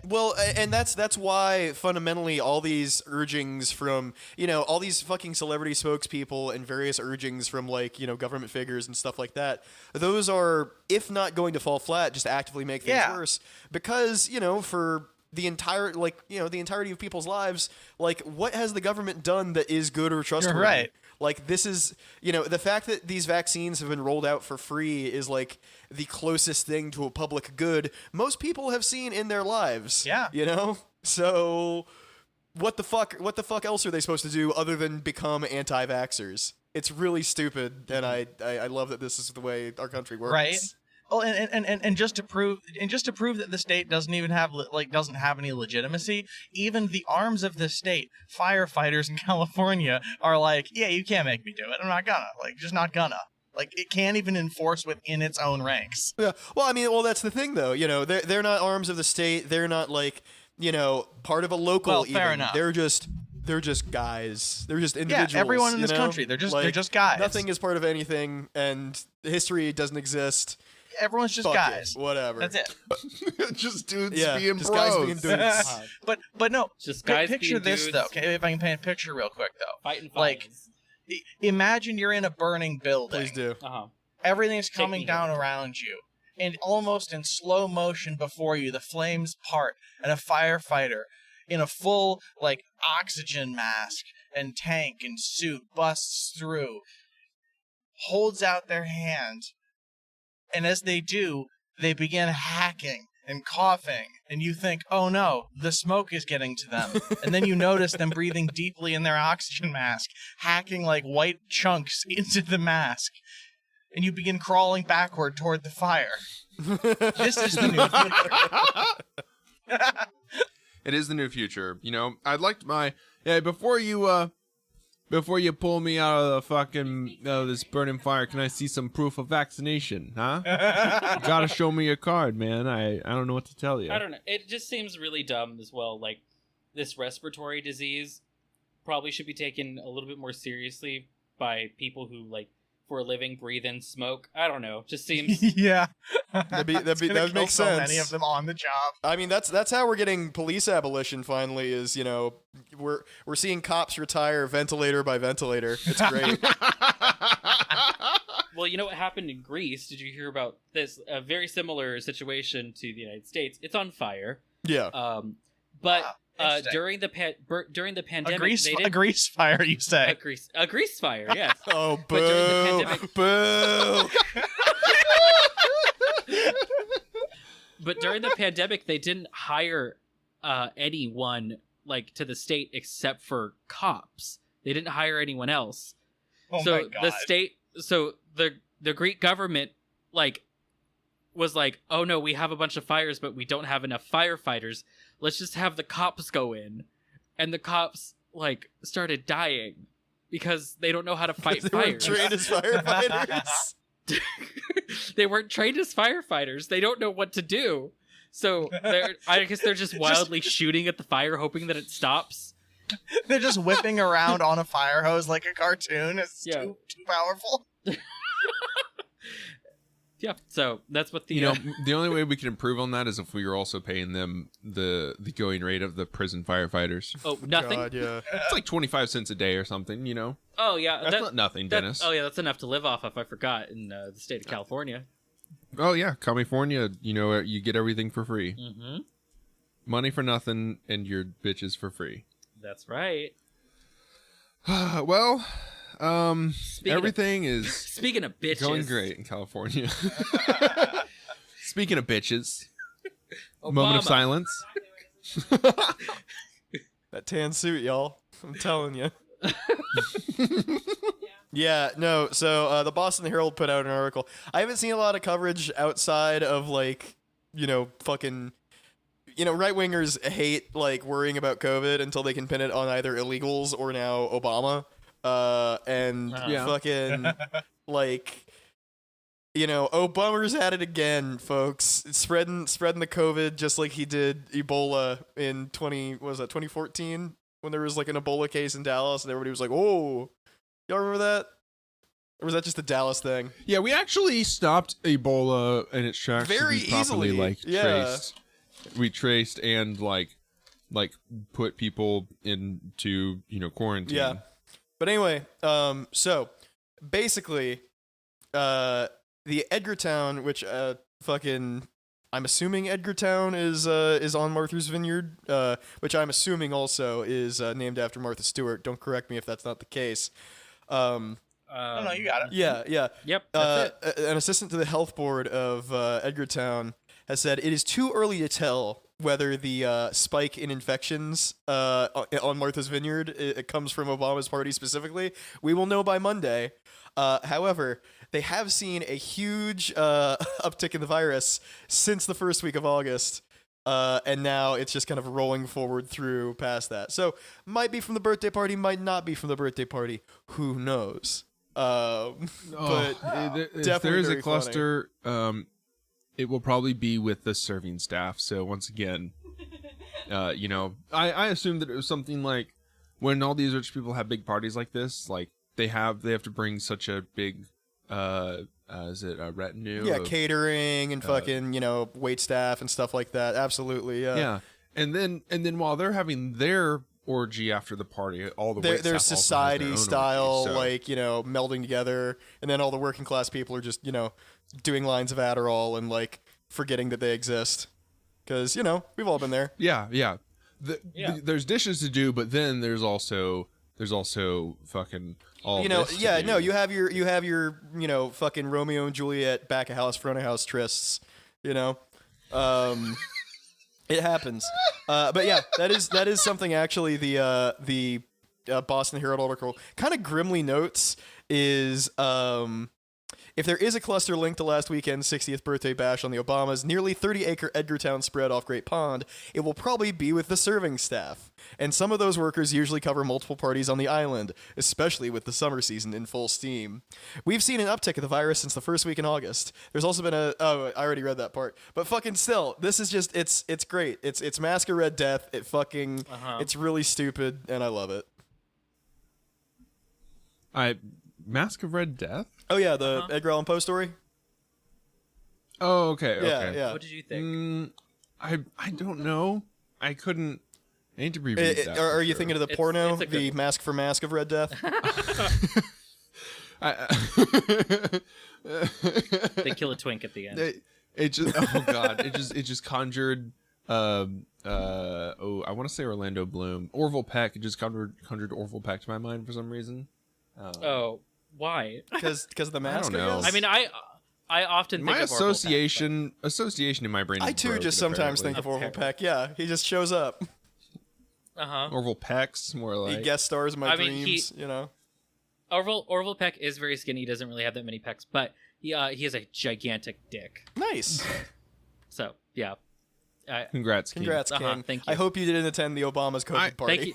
Well, and that's why fundamentally all these urgings from all these fucking celebrity spokespeople and various urgings from like government figures and stuff like that. Those are, if not going to fall flat, just actively make things worse because for the entire the entirety of people's lives, like what has the government done that is good or trustworthy? You're right. Like this is the fact that these vaccines have been rolled out for free is like the closest thing to a public good most people have seen in their lives. Yeah. So what the fuck else are they supposed to do other than become anti-vaxxers? It's really stupid, and I love that this is the way our country works. Right. Well, and just to prove that the state doesn't even have doesn't have any legitimacy, even the arms of the state, firefighters in California, are like, yeah, you can't make me do it. I'm not gonna. Just not gonna. It can't even enforce within its own ranks. Yeah. Well, I mean, that's the thing, though. They're not arms of the state. They're not part of a local. Well, fair enough. They're just guys. They're just individuals. Yeah, everyone in this country, they're just guys. Nothing is part of anything, and history doesn't exist. Everyone's just Fuck guys. it, whatever. That's it. Just dudes being just bros. guys being dudes. But no. Just guys picture being this dudes. though. Okay, if I can paint a picture real quick though. Fighting Like, fires. Imagine you're in a burning building. Please do. Everything's Take coming me down here. around you, and almost in slow motion before you, the flames part, and a firefighter in a full oxygen mask and tank and suit busts through, holds out their hand, and as they do, they begin hacking and coughing, and you think, oh no, the smoke is getting to them. And then you notice them breathing deeply in their oxygen mask, hacking like white chunks into the mask. And you begin crawling backward toward the fire. This is the new future. It is the new future. I'd like before you pull me out of the fucking this burning fire, can I see some proof of vaccination? Huh? You gotta show me your card, man. I don't know what to tell you. I don't know. It just seems really dumb as well. Like, this respiratory disease probably should be taken a little bit more seriously by people who, for a living, breathe in smoke. I don't know. Just seems... Yeah. That would make so sense. many of them on the job. I mean, that's how we're getting police abolition finally. Is we're seeing cops retire ventilator by ventilator. It's great. Well, you know what happened in Greece? Did you hear about this? A very similar situation to the United States. It's on fire. Yeah. But interesting. during the pandemic, A grease fire, you say? a grease fire. Yes. Oh, But during the boo! pandemic- Boo! But during the pandemic, they didn't hire anyone to the state except for cops. They didn't hire anyone else. Oh So my God. the state, so the Greek government was like, oh no, we have a bunch of fires, but we don't have enough firefighters. Let's just have the cops go in, and the cops started dying because they don't know how to fight They fires. weren't trained as firefighters. They weren't trained as firefighters. They don't know what to do. So I guess they're just wildly shooting at the fire, hoping that it stops. They're just whipping around on a fire hose like a cartoon. It's Yeah. too powerful. Yeah, so that's what the the only way we can improve on that is if we were also paying them the going rate of the prison firefighters. oh nothing. God, yeah. It's like 25 cents a day or something. Oh yeah, That's not nothing, Dennis. Oh yeah, that's enough to live off of. I forgot in the state of California. Oh yeah, California. You get everything for free. Mm-hmm. Money for nothing, and your bitches for free. That's right. Well, Speaking everything is Speaking of bitches, going great in California. Speaking of bitches, Obama. moment of silence. That tan suit, y'all. I'm telling you. Yeah, no, so the Boston Herald put out an article. I haven't seen a lot of coverage outside of, fucking... right-wingers hate, worrying about COVID until they can pin it on either illegals or now Obama. Yeah. Fucking, Obama's at it again, folks. It's spreading the COVID just like he did Ebola in 2014? when there was like an Ebola case in Dallas and everybody was like, "Oh, y'all remember that?" Or was that just a Dallas thing? Yeah, we actually stopped Ebola in its tracks. Very We properly, easily, yeah. We traced and like put people into quarantine. Yeah. But anyway, so basically, the Edgartown, which fucking, I'm assuming Edgartown is on Martha's Vineyard, which I'm assuming also is named after Martha Stewart. Don't correct me if that's not the case. No, you got it. Yeah. Yep, that's An assistant to the health board of Edgartown has said it is too early to tell whether the spike in infections on Martha's Vineyard it comes from Obama's party specifically. We will know by Monday. However, they have seen a huge uptick in the virus since the first week of August. And now it's just kind of rolling forward through past that. So might be from the birthday party, might not be from the birthday party. Who knows? But if there is a cluster, it will probably be with the serving staff. So once again, I assume that it was something like when all these rich people have big parties like this, like they have to bring such a big, is it a retinue? Yeah, of, catering and fucking, wait staff and stuff like that. Absolutely, yeah. Yeah, and then while they're having their orgy after the party, all the wait their staff society also has their own style, orgy, so. melding together, and then all the working class people are just, doing lines of Adderall and like forgetting that they exist, because we've all been there. Yeah. There's dishes to do, but then there's also fucking all this to do. You have your fucking Romeo and Juliet back of house front of house trysts, it happens. But yeah, that is something actually the Boston Herald article kind of grimly notes is if there is a cluster linked to last weekend's 60th birthday bash on the Obamas' nearly 30-acre Edgartown spread off Great Pond, it will probably be with the serving staff. And some of those workers usually cover multiple parties on the island, especially with the summer season in full steam. We've seen an uptick of the virus since the first week in August. There's also been I already read that part. But fucking still, this is just, it's great. It's Mask of Red Death. It fucking, it's really stupid, and I love it. Mask of Red Death? Oh yeah, the Edgar Allan Poe story? Oh, okay. Yeah. What did you think? I don't know. I need to reread that. Are you thinking of the porno, it's the Mask of Red Death? They kill a twink at the end. It just conjured I want to say Orlando Bloom. Orville Peck. It just conjured Orville Peck to my mind for some reason. Why? Because of the mask. I don't know. I mean, I often think my of Orville Peck, association in my brain. I too just sometimes think of Orville Peck. Yeah, he just shows up. Orville Peck's more like he guest stars in my dreams. Orville Peck is very skinny. He doesn't really have that many pecs, but he has a gigantic dick. Nice. So yeah. Congrats, King. King. Thank you. I hope you didn't attend the Obama's COVID party. Thank you.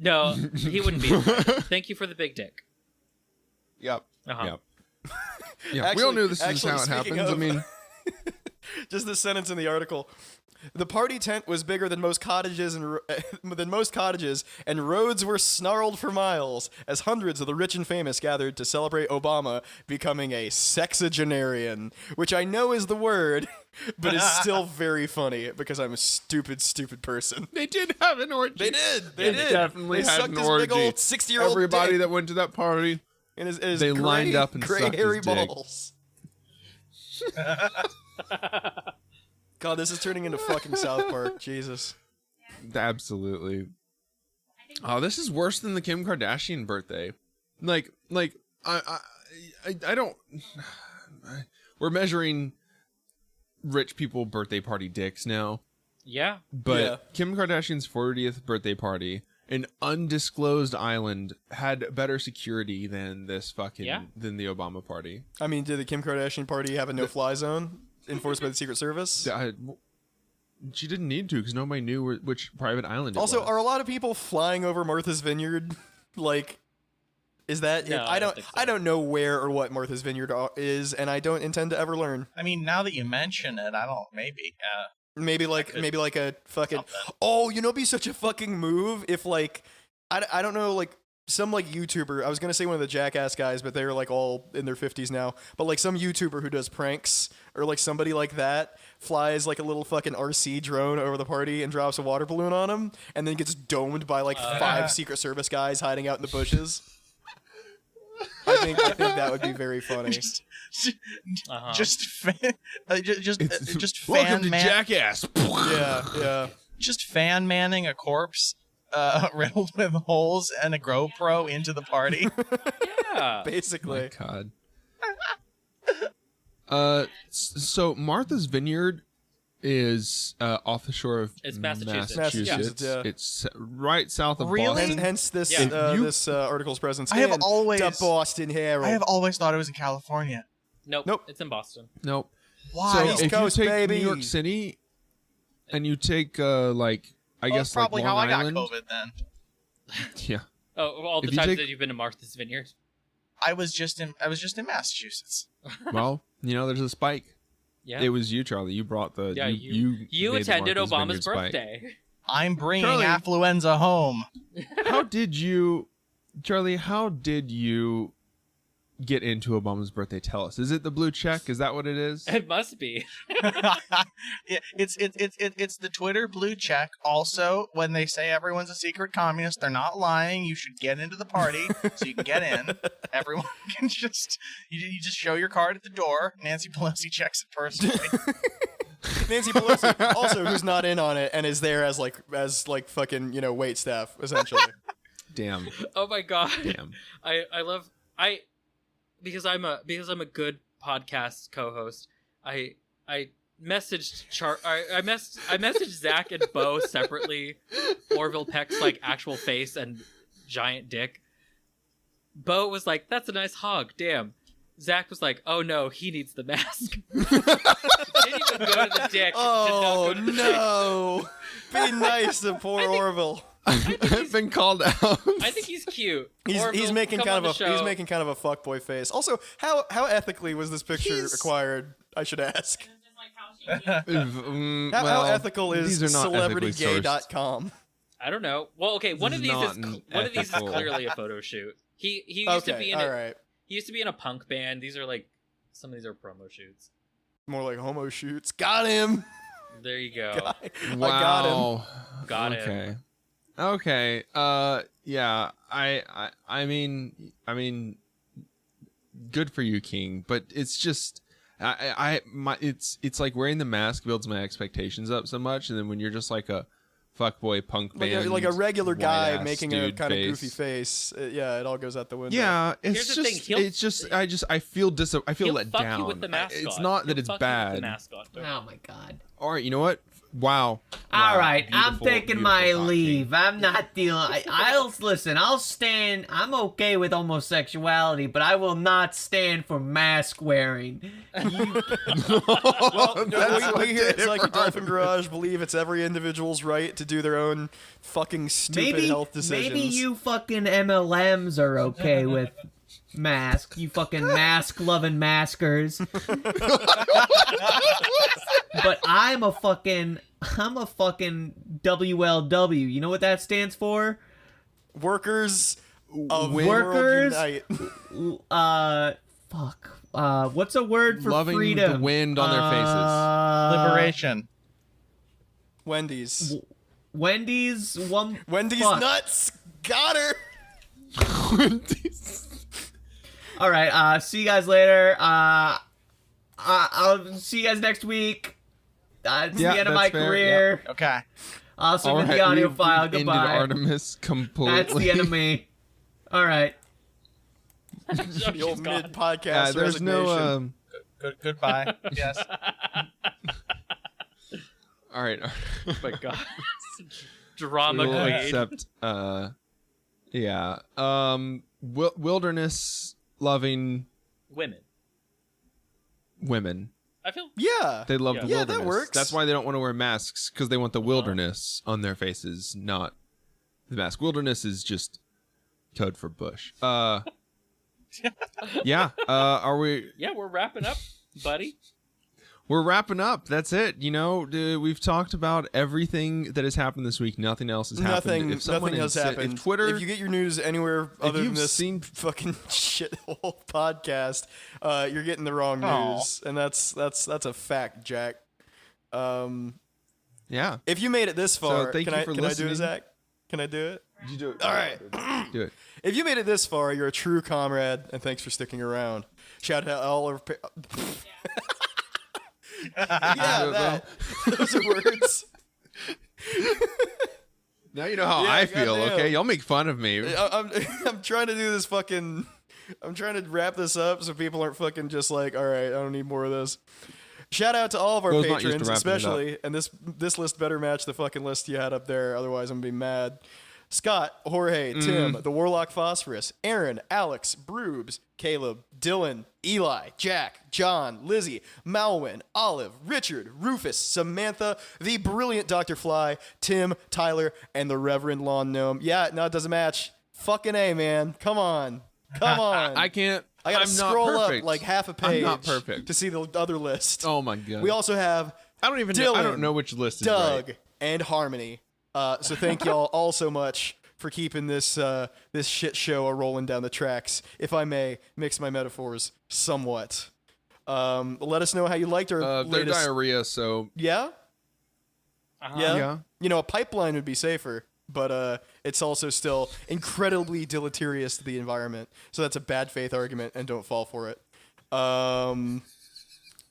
No, he wouldn't be. Thank you for the big dick. Yep. Yep. Yeah, Actually, we all knew this is how it happens. I mean, just this sentence in the article. The party tent was bigger than most cottages and roads were snarled for miles as hundreds of the rich and famous gathered to celebrate Obama becoming a sexagenarian, which I know is the word, but is still very funny because I'm a stupid person. they did have an orgy. They did. They definitely had sucked an his orgy. big old 60-year-old Everybody dick that went to that party, in his they lined up and gray sucked hairy his dick. balls. God, this is turning into fucking South Park. Jesus. Absolutely. Oh, this is worse than the Kim Kardashian birthday. Like I don't. We're measuring rich people birthday party dicks now. Yeah. But Kim Kardashian's 40th birthday party, an undisclosed island, had better security than this fucking than the Obama party. I mean, did the Kim Kardashian party have a no-fly zone enforced by the Secret Service? She didn't need to because nobody knew which private island it was. Also, are a lot of people flying over Martha's Vineyard? Like, is that? No, I don't. think so. I don't know where or what Martha's Vineyard is, and I don't intend to ever learn. I mean, now that you mention it, I don't. Maybe. Maybe like a fucking. Oh, you know, it'd be such a fucking move if like I don't know, like some like YouTuber. I was gonna say one of the Jackass guys, but they're like all in their 50s now. But like some YouTuber who does pranks, or like somebody like that flies like a little fucking RC drone over the party and drops a water balloon on him, and then gets domed by like 5 Secret Service guys hiding out in the bushes. I think that would be very funny. Just fan Welcome to man. Jackass. Yeah. Just fan manning a corpse riddled with holes and a GoPro into the party. Yeah. Basically. My God. So Martha's Vineyard is off the shore of It's Massachusetts. Massachusetts, yeah. It's right south of Really? Boston. Hence this Yeah. this article's presence. I have in always- the Boston Herald. I have always thought it was in California. Nope. It's in Boston. Nope. Why? So East if Coast, you take baby. New York City and you take like I Well, guess that's probably like how Long I got Island. COVID then. Yeah. Oh, all the If you times take- that you've been to Martha's Vineyard. I was just in Massachusetts. Well, you know, there's a spike. Yeah. It was you, Charlie. You brought the. Yeah, you made the attended Martha's Obama's Vineyard spike. birthday. I'm bringing Charlie. affluenza home. How did you, Charlie? How did you get into Obama's birthday? Tell us. Is it the blue check? Is that what it is? It must be. It's the Twitter blue check. Also, when they say everyone's a secret communist, they're not lying. You should get into the party so you can get in. Everyone can just you just show your card at the door. Nancy Pelosi checks it personally. Nancy Pelosi, also who's not in on it and is there as fucking, you know, wait staff essentially. Damn. Oh my god. Damn. I love because I'm a good podcast co-host. I messaged I messaged Zach and Bo separately. Orville Peck's like actual face and giant dick. Bo was like, "That's a nice hog." Damn. Zach was like, "Oh no, he needs the mask." Didn't even go to the dick. Oh Did not go to the no! Be nice to poor Orville. I've been called out. I think he's cute. He's Orville, making come kind on of the a show. fuckboy face. Also, how ethically was this picture acquired? I should ask. How Well, ethical is these are not ethically sourced. celebritygay.com? I don't know. Well, okay, one of This these is is not one of these is ethical. clearly a photo shoot. He used to be in all right. he used to be in a punk band. These are like some of these are promo shoots. More like homo shoots. Got him. There you go. I got him. Wow. Got him. Okay. Okay. Yeah. I mean, good for you, King. But it's just, it's like wearing the mask builds my expectations up so much, and then when you're just like a fuckboy punk band, Like a regular guy white-ass making a dude kind of face. goofy face. Yeah, it all goes out the window. Yeah, Here's it's the just, thing, I feel He'll let fuck down. you with the mascot. It's not that He'll it's fuck you with the bad. mascot. Oh my god. All right, you know what? Wow. All Wow. right, I'm Beautiful, taking my beautiful talking. leave. I'm not dealing. I'll listen. I'll stand. I'm okay with homosexuality, but I will not stand for mask wearing. You, Well, That's we here at different. Psychic Dolphin Garage believe it's every individual's right to do their own fucking stupid health decisions. maybe you fucking MLMs are okay with mask. You fucking mask-loving maskers. But I'm a fucking WLW. You know what that stands for? Workers of Workers? World Unite. What's a word for Loving freedom? the wind on their faces. Liberation. Wendy's. Wendy's Wendy's fuck. nuts. Got her. All right. See you guys later. I'll see you guys next week. It's Yeah, the end of that's my fair, career. Okay. I'll All submit right, the audio we've file. ended Goodbye. Artemis completely. That's the end of me. All right. The old She's gone. mid podcast. Yeah, there's no. Goodbye. Yes. All right. Oh my god. Drama We'll queen. accept. Yeah. Wilderness loving Women. women. I feel Yeah. They love Yeah. the Yeah, that wilderness. works. That's why they don't want to wear masks, because they want the wilderness on their faces, not the mask. Wilderness is just code for bush. Yeah. Are we? yeah, we're wrapping up, buddy. we're wrapping up. That's it. You know, we've talked about everything that has happened this week. Nothing else has happened. Nothing has happened. If Twitter, if you get your news anywhere other than this fucking shithole podcast, you're getting the wrong news, and that's a fact, Jack. Yeah. If you made it this far, So can I do it, Zach? Can I do it? You do it. All right. Do it. If you made it this far, you're a true comrade, and thanks for sticking around. Shout out to all our. Those are words. Now you know how I feel. goddamn. Okay, y'all make fun of me. I'm trying to do this fucking. I'm trying to wrap this up so people aren't fucking just like, all right, I don't need more of this. Shout out to all of our Will's not used to patrons, wrapping it especially, and this list better match the fucking list you had up there. Otherwise, I'm gonna be mad. Scott, Jorge, Tim, the Warlock Phosphorus, Aaron, Alex, Broobs, Caleb, Dylan, Eli, Jack, John, Lizzie, Malwin, Olive, Richard, Rufus, Samantha, the brilliant Dr. Fly, Tim, Tyler, and the Reverend Lawn Gnome. Yeah, no, it doesn't match. Fucking A, man. Come on. I can't. I gotta I'm scroll not up perfect. like half a page I'm not perfect to see the other list. Oh my god. We also have I don't even. Dylan, I don't know which list is Doug, right. and Harmony. So thank y'all all so much for keeping this this shit show a rolling down the tracks. If I may mix my metaphors somewhat. Let us know how you liked our They're latest. diarrhea, so Yeah? Yeah. yeah. You know, a pipeline would be safer, but it's also still incredibly deleterious to the environment. So that's a bad faith argument, and don't fall for it.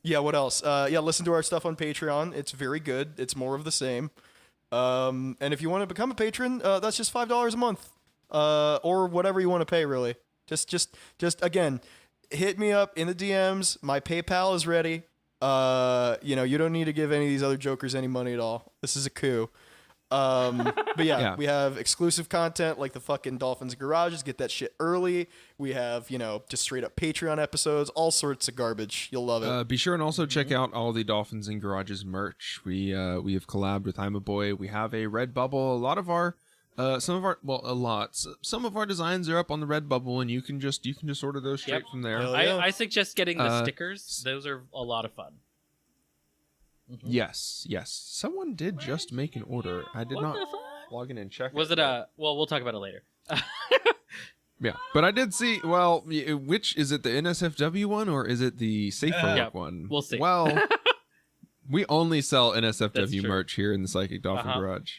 Yeah, what else? Yeah, listen to our stuff on Patreon. It's very good. It's more of the same. And if you want to become a patron, that's just $5 a month, or whatever you want to pay. Really, just again, hit me up in the DMs. My PayPal is ready. You know, you don't need to give any of these other jokers any money at all. This is a coup. But yeah, we have exclusive content like the fucking Dolphins Garages. Get that shit early. We have, you know, just straight up Patreon episodes, all sorts of garbage. You'll love it. Be sure and also check out all the Dolphins and Garages merch. We have collabed with I'm a Boy. We have a Redbubble. A lot of our some of our designs are up on the Redbubble, and you can just order those straight from there. Hell yeah. I suggest getting the stickers. Those are a lot of fun. Mm-hmm. Yes. Someone did just make an order. I did not log in and check. Was it a? Well, we'll talk about it later. Yeah, but I did see. Well, which is it? The NSFW one or is it the Safe for Work one? We'll see. Well, we only sell That's NSFW true. merch here in the Psychic Dolphin Garage.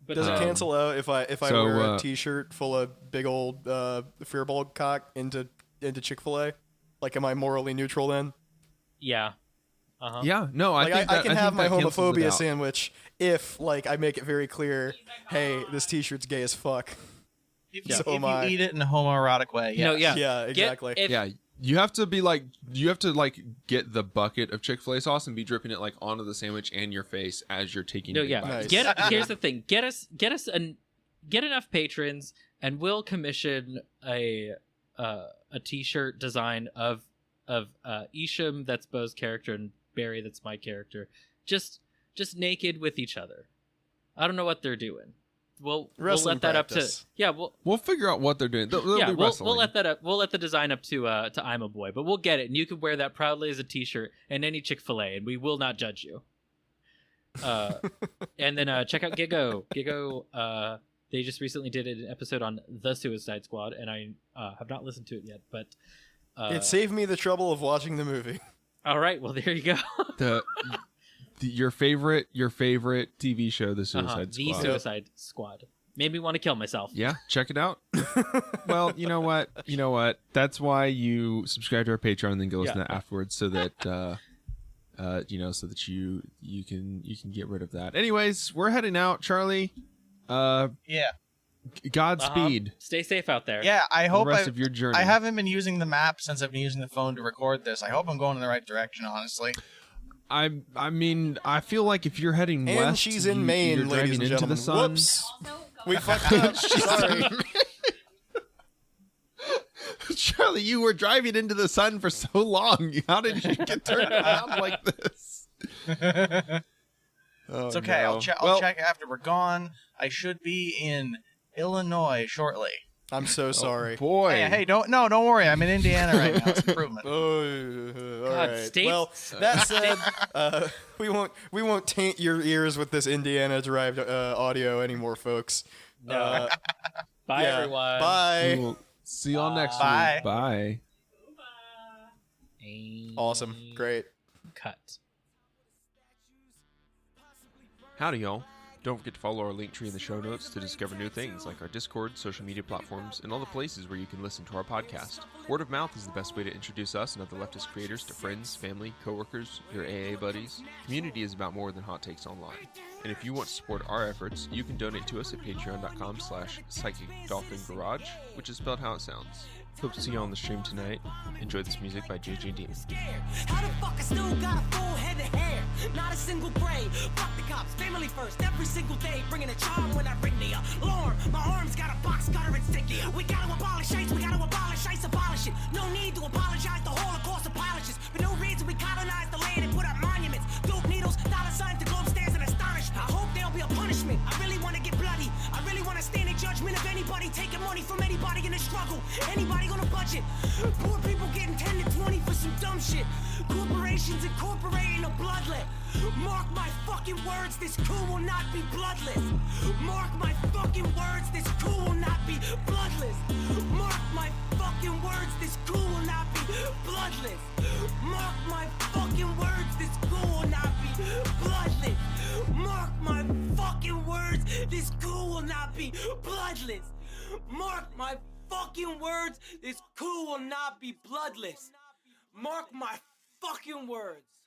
But, Does it cancel out if I so, wear a T-shirt full of big old Fearball cock into Chick-fil-A? Like, am I morally neutral then? Yeah. Yeah, no, I Like, think I can have my cancels it homophobia out. sandwich if, like, I make it very clear, hey, this T-shirt's gay as fuck. If, So if am I. you eat it in a homoerotic way, No, yes. yeah. Yeah, exactly. Yeah, you have to get the bucket of Chick-fil-A sauce and be dripping it like onto the sandwich and your face as you're taking. No, big yeah. bites. Nice. Here's the thing. Get enough patrons, and we'll commission a T-shirt design of Isham, that's Bo's character, and Barry, that's my character, just naked with each other. I don't know what they're doing. We'll Wrestling let that practice. up to yeah. We'll figure out what they're doing. They'll be We'll wrestling. let that up. We'll let the design up to I'm a Boy, but we'll get it, and you can wear that proudly as a T-shirt in any Chick-fil-A, and we will not judge you. And then check out Gigo. Gigo. They just recently did an episode on the Suicide Squad, and I have not listened to it yet, but It saved me the trouble of watching the movie. all right. Well, there you go. Your favorite TV show, The Suicide The Squad. Suicide Squad. Made me want to kill myself. Yeah, check it out. Well, you know what? That's why you subscribe to our Patreon and then go listen to that afterwards, so that so that you can get rid of that. Anyways, we're heading out, Charlie. Yeah. Godspeed. Stay safe out there. Yeah, I hope the rest of your journey. I haven't been using the map since I've been using the phone to record this. I hope I'm going in the right direction, honestly. I mean, I feel like if you're heading west, And she's in Maine, you're ladies driving and into gentlemen. the sun. Whoops. We fucked up. Sorry. Charlie, you were driving into the sun for so long. How did you get turned around like this? It's okay. no. I'll check after we're gone. I should be in Illinois shortly. I'm so sorry. Boy. Hey, don't worry. I'm in Indiana right now. It's improvement. Oh, all God, right. states- Well, that said, we won't taint your ears with this Indiana-derived audio anymore, folks. No. Bye, Yeah. everyone. Bye. We'll see y'all next Bye. week. Bye. Awesome. Great. Cut. Howdy, y'all. Don't forget to follow our link tree in the show notes to discover new things like our Discord, social media platforms, and all the places where you can listen to our podcast. Word of mouth is the best way to introduce us and other leftist creators to friends, family, coworkers, your AA buddies. Community is about more than hot takes online. And if you want to support our efforts, you can donate to us at patreon.com/psychicdolphingarage, which is spelled how it sounds. Hope to see you on the stream tonight. Enjoy this music by JJD. How the fuck I still got a full head of hair? Not a single gray. Fuck the cops, family first, every single day. Bringing a charm when I ring the alarm. My arms got a box cutter and sticky. We gotta abolish ICE, we gotta abolish ICE, abolish it. No need to apologize, the Holocaust abolishes. For no reason we colonized the land and put up monuments. Dope needles, dollar signs, the globe stands and astonished. I hope there'll be a punishment. I really wanna get bloody. I really wanna stand in judgment of anybody taking money from anybody in the struggle. Anybody on a budget. Poor people getting 10 to 20 for some dumb shit. Corporations incorporating a bloodlet. Mark my fucking words, this coup will not be bloodless. Mark my fucking words, this coup will not be bloodless. Mark my fucking words, this coup will not be bloodless. Mark my fucking words, this coup will not be bloodless. Mark my fucking words, this coup will not be bloodless. Mark my fucking words, this coup will not be bloodless. Mark my fucking words.